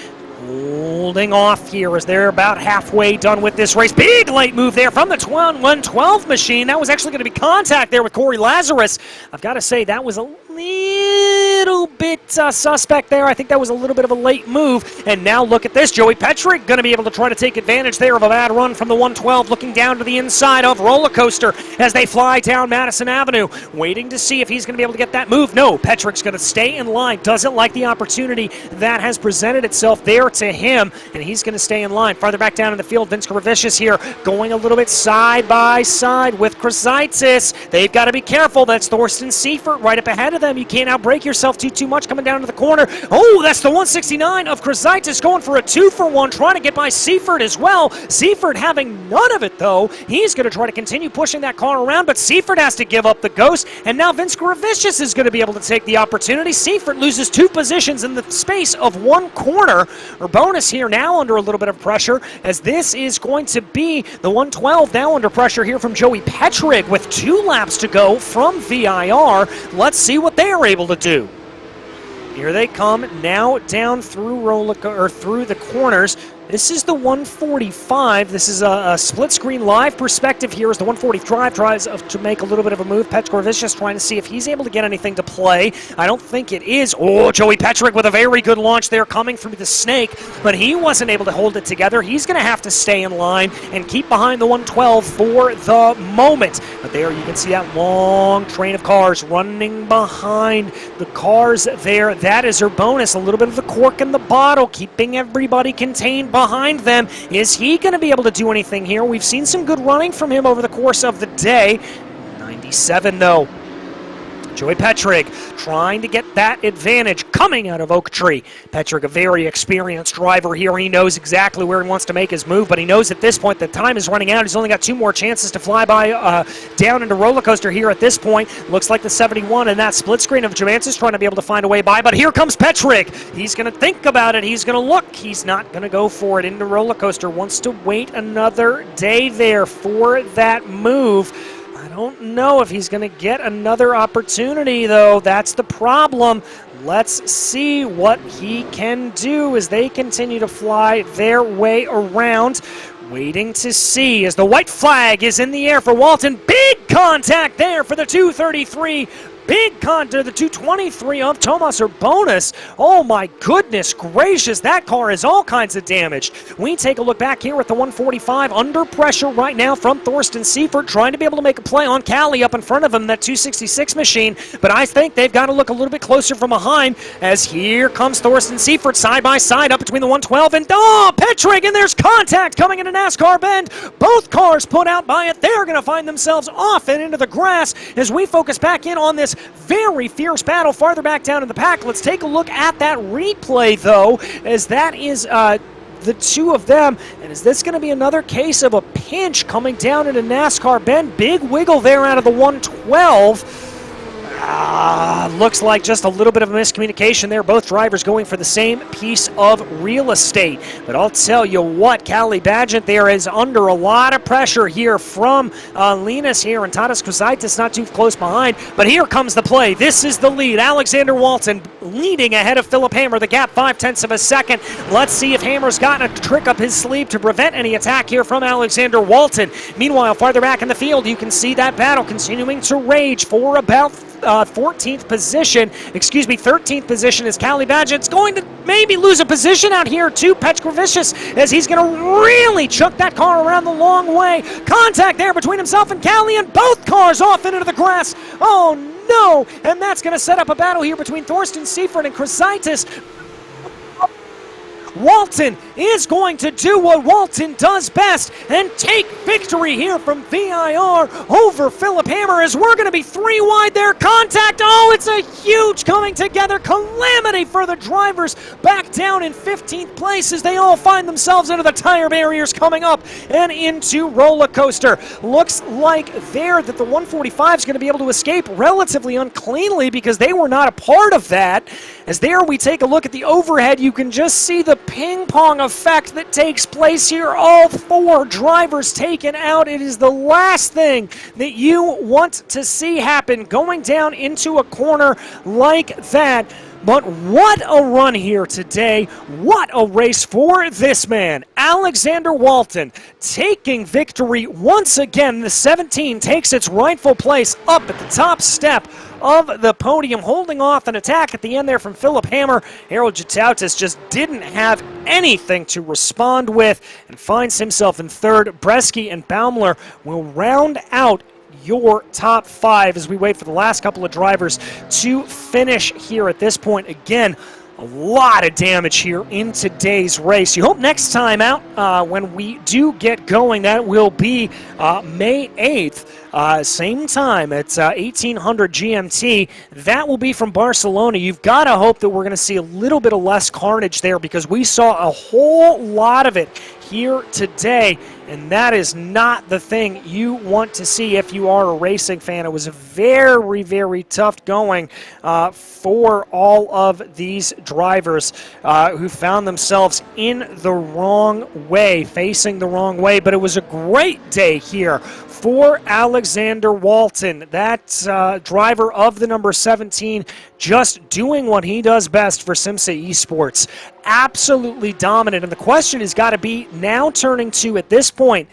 holding off here as they're about halfway done with this race. Big late move there from the 112 machine. That was actually going to be contact there with Corey Lazarus. I've got to say, that was a little bit suspect there. I think that was a little bit of a late move. And now look at this. Joey Petrick going to be able to try to take advantage there of a bad run from the 112, looking down to the inside of Roller Coaster as they fly down Madison Avenue, waiting to see if he's going to be able to get that move. No, Petrick's going to stay in line. Doesn't like the opportunity that has presented itself there to him, and he's going to stay in line. Farther back down in the field, Vince Kravicius here going a little bit side by side with Krasaitis. They've got to be careful. That's Thorsten Seifert right up ahead of them. You can't outbrake yourself too much coming down to the corner. Oh, that's the 169 of Krasaitis going for a 2-for-1, trying to get by Seifert as well. Seifert having none of it, though. He's going to try to continue pushing that car around, but Seifert has to give up the ghost, and now Vince Kravicius is going to be able to take the opportunity. Seifert loses 2 positions in the space of 1 corner. Or bonus here now under a little bit of pressure, as this is going to be the 112 now under pressure here from Joey Petrig with 2 laps to go from VIR. Let's see what they are able to do. Here they come now down through through the corners. This is the 145. This is a split-screen live perspective here as the 145 tries to make a little bit of a move. Petrovicius trying to see if he's able to get anything to play. I don't think it is. Oh, Joey Petrick with a very good launch there coming through the snake, but he wasn't able to hold it together. He's going to have to stay in line and keep behind the 112 for the moment. But there you can see that long train of cars running behind the cars there. That is her bonus. A little bit of the cork in the bottle, keeping everybody contained behind them. Is he going to be able to do anything here? We've seen some good running from him over the course of the day. 97 though Joey Petrig trying to get that advantage coming out of Oak Tree. Petrig, a very experienced driver here. He knows exactly where he wants to make his move, but he knows at this point the time is running out. He's only got 2 more chances to fly by down into roller coaster here at this point. Looks like the 71 and that split screen of Juventus trying to be able to find a way by, but here comes Petrig. He's going to think about it. He's going to look. He's not going to go for it into roller coaster. Wants to wait another day there for that move. I don't know if he's going to get another opportunity, though. That's the problem. Let's see what he can do as they continue to fly their way around. Waiting to see as the white flag is in the air for Walton. Big contact there for the 233. Big to the 223 of Tomas Urbonis. Oh my goodness gracious, that car is all kinds of damaged. We take a look back here at the 145, under pressure right now from Thorsten Seifert, trying to be able to make a play on Cali up in front of him, that 266 machine, but I think they've got to look a little bit closer from behind, as here comes Thorsten Seifert side by side up between the 112 and Petrig, and there's contact coming in a NASCAR bend. Both cars put out by it. They're going to find themselves off and into the grass as we focus back in on this very fierce battle farther back down in the pack. Let's take a look at that replay, though, as that is the two of them. And is this going to be another case of a pinch coming down in a NASCAR bend? Big wiggle there out of the 112. Looks like just a little bit of a miscommunication there. Both drivers going for the same piece of real estate. But I'll tell you what, Cali Badgett there is under a lot of pressure here from Linus here, and Tadas Kuzaitis not too close behind. But here comes the play. This is the lead. Alexander Walton leading ahead of Philip Hammer. The gap 0.5 of a second. Let's see if Hammer's got a trick up his sleeve to prevent any attack here from Alexander Walton. Meanwhile, farther back in the field, you can see that battle continuing to rage for about 13th position is Cali Badgett's going to maybe lose a position out here to Petrovicius, as he's going to really chuck that car around the long way. Contact there between himself and Cali, and both cars off into the grass. Oh no, and that's going to set up a battle here between Thorsten Seifert and Krizaitis. Walton is going to do what Walton does best and take victory here from VIR over Philip Hammer, as we're going to be 3 wide there. Contact. Oh, it's a huge coming together calamity for the drivers back down in 15th place as they all find themselves into the tire barriers coming up and into roller coaster. Looks like there that the 145 is going to be able to escape relatively uncleanly because they were not a part of that. As there we take a look at the overhead, you can just see the ping pong effect that takes place here. All 4 drivers taken out. It is the last thing that you want to see happen, going down into a corner like that. But what a run here today. What a race for this man. Alexander Walton taking victory once again. The 17 takes its rightful place up at the top step of the podium, holding off an attack at the end there from Philip Hammer. Harold Jutautis just didn't have anything to respond with and finds himself in third. Bresky and Baumler will round out your top 5 as we wait for the last couple of drivers to finish here at this point. Again, a lot of damage here in today's race. You hope next time out, when we do get going, that will be May 8th, same time at 1800 GMT. That will be from Barcelona. You've got to hope that we're going to see a little bit of less carnage there, because we saw a whole lot of it here today, and that is not the thing you want to see if you are a racing fan. It was a very, very tough going for all of these drivers who found themselves in the wrong way, facing the wrong way, but it was a great day here for Alexander Walton, that driver of the number 17, just doing what he does best for SimCity Esports. Absolutely dominant, and the question has got to be now turning to, at this point,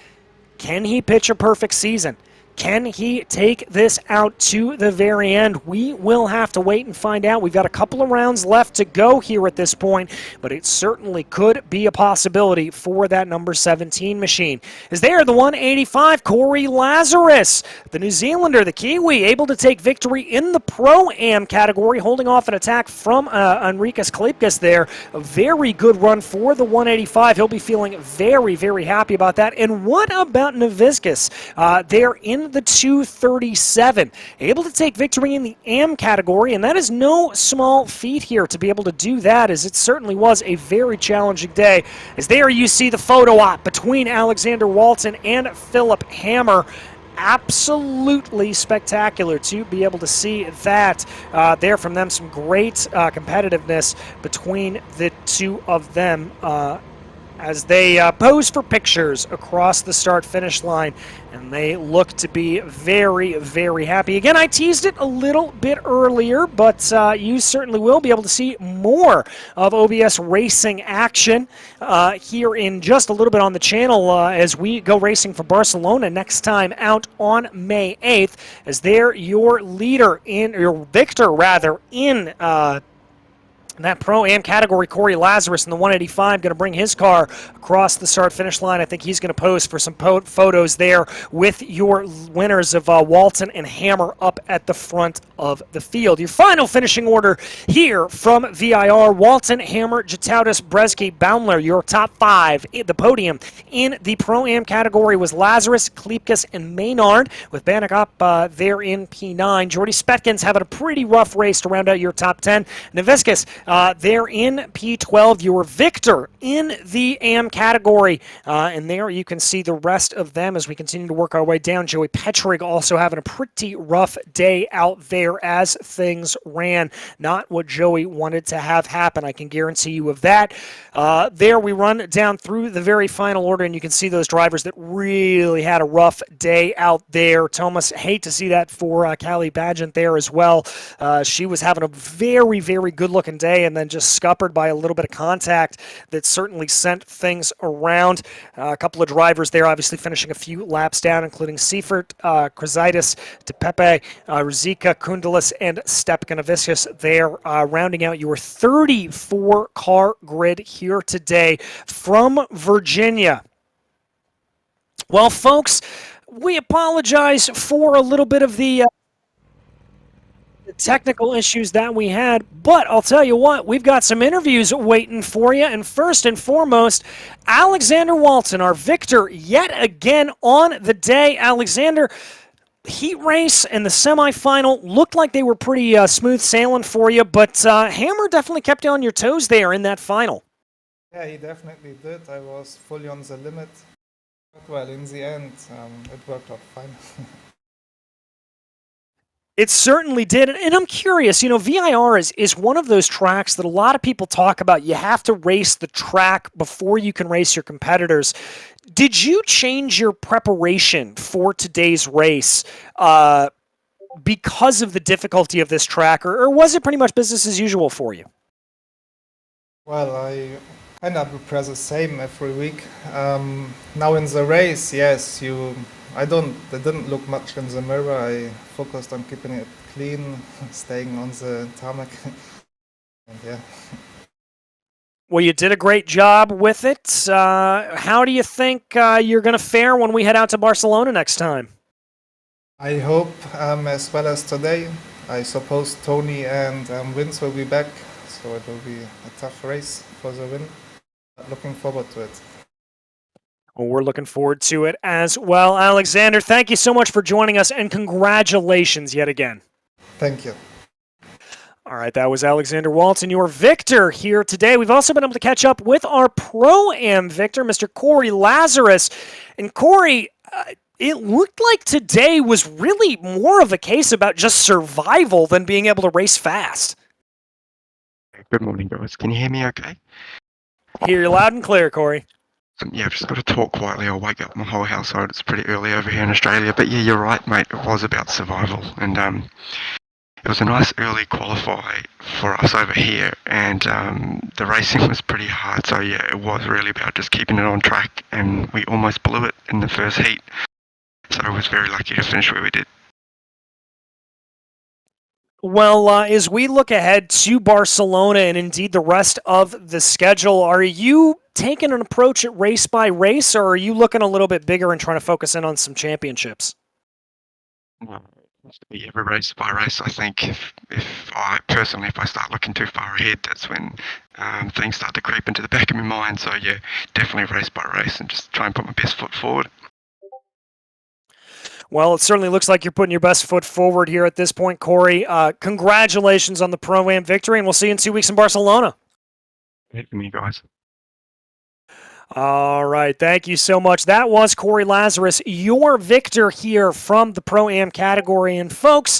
can he pitch a perfect season? Can he take this out to the very end? We will have to wait and find out. We've got a couple of rounds left to go here at this point, but it certainly could be a possibility for that number 17 machine. Is there the 185, Corey Lazarus, the New Zealander, the Kiwi, able to take victory in the Pro-Am category, holding off an attack from Enriquez Klipkas there. A very good run for the 185. He'll be feeling very, very happy about that. And what about Naviscus? They're in in the 237. Able to take victory in the AM category, and that is no small feat here to be able to do that, as it certainly was a very challenging day. As there you see the photo op between Alexander Walton and Philip Hammer. Absolutely spectacular to be able to see that there from them. Some great competitiveness between the two of them as they pose for pictures across the start-finish line, and they look to be very, very happy. Again, I teased it a little bit earlier, but you certainly will be able to see more of OBS racing action here in just a little bit on the channel as we go racing for Barcelona next time out on May 8th, as they're your leader in, your victor rather, in that Pro-Am category. Corey Lazarus in the 185 going to bring his car across the start-finish line. I think he's going to pose for some photos there with your winners of Walton and Hammer up at the front of the field. Your final finishing order here from VIR: Walton, Hammer, Jatautis, Bresky, Baumler. Your top five at the podium in the Pro-Am category was Lazarus, Kleepkus, and Maynard, with Bannock up there in P9. Jordy Spetkins having a pretty rough race to round out your top 10. Naviscus there in P12, your victor in the AM category. And there you can see the rest of them as we continue to work our way down. Joey Petrig also having a pretty rough day out there as things ran. Not what Joey wanted to have happen, I can guarantee you of that. There we run down through the very final order, and you can see those drivers that really had a rough day out there. Thomas, hate to see that for Callie Badgent there as well. She was having a very, very good-looking day, and then just scuppered by a little bit of contact that certainly sent things around. A couple of drivers there obviously finishing a few laps down, including Seifert, Krasitis, DePepe, Rizika, Kundalis, and Stepkanovicius there, rounding out your 34-car grid here today from Virginia. Well, folks, we apologize for a little bit of the technical issues that we had, but I'll tell you what, we've got some interviews waiting for you. And first and foremost, Alexander Walton, our victor yet again on the day. Alexander, heat race and the semifinal looked like they were pretty smooth sailing for you, but Hammer definitely kept you on your toes there in that final. Yeah, he definitely did. I was fully on the limit. But well, in the end, it worked out fine. It certainly did. And I'm curious, you know, VIR is one of those tracks that a lot of people talk about. You have to race the track before you can race your competitors. Did you change your preparation for today's race because of the difficulty of this track, or was it pretty much business as usual for you? Well, I kind of prepare the same every week. Now in the race, yes, I didn't look much in the mirror. I focused on keeping it clean, staying on the tarmac, and yeah. Well, you did a great job with it. How do you think you're going to fare when we head out to Barcelona next time? I hope as well as today. I suppose Tony and Vince will be back, so it will be a tough race for the win. But looking forward to it. Well, we're looking forward to it as well. Alexander, thank you so much for joining us, and congratulations yet again. Thank you. All right, that was Alexander Walton, your victor here today. We've also been able to catch up with our Pro-Am victor, Mr. Corey Lazarus. And Corey, it looked like today was really more of a case about just survival than being able to race fast. Good morning, guys. Can you hear me okay? Hear you loud and clear, Corey. Yeah, I've just got to talk quietly. I'll wake up my whole household. It's pretty early over here in Australia. But yeah, you're right, mate. It was about survival. And it was a nice early qualify for us over here. And the racing was pretty hard. So yeah, it was really about just keeping it on track. And we almost blew it in the first heat. So I was very lucky to finish where we did. Well, as we look ahead to Barcelona and indeed the rest of the schedule, are you taking an approach at race by race, or are you looking a little bit bigger and trying to focus in on some championships? Well, it has to be every race by race. I think if I start looking too far ahead, that's when things start to creep into the back of my mind. So yeah, definitely race by race and just try and put my best foot forward. Well, it certainly looks like you're putting your best foot forward here at this point, Corey. Congratulations on the Pro-Am victory, and we'll see you in 2 weeks in Barcelona. Great for me, guys. All right, thank you so much. That was Corey Lazarus, your victor here from the Pro-Am category. And folks,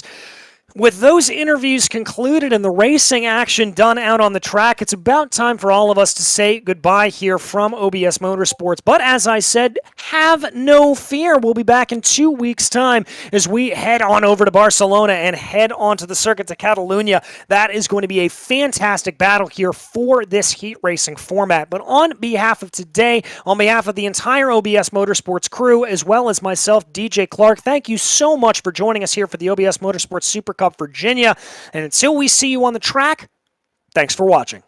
with those interviews concluded and the racing action done out on the track, it's about time for all of us to say goodbye here from OBS Motorsports. But as I said, have no fear. We'll be back in 2 weeks' time as we head on over to Barcelona and head on to the Circuit de Catalunya. That is going to be a fantastic battle here for this heat racing format. But on behalf of today, on behalf of the entire OBS Motorsports crew, as well as myself, DJ Clark, thank you so much for joining us here for the OBS Motorsports Super Cup Virginia. And until we see you on the track, thanks for watching.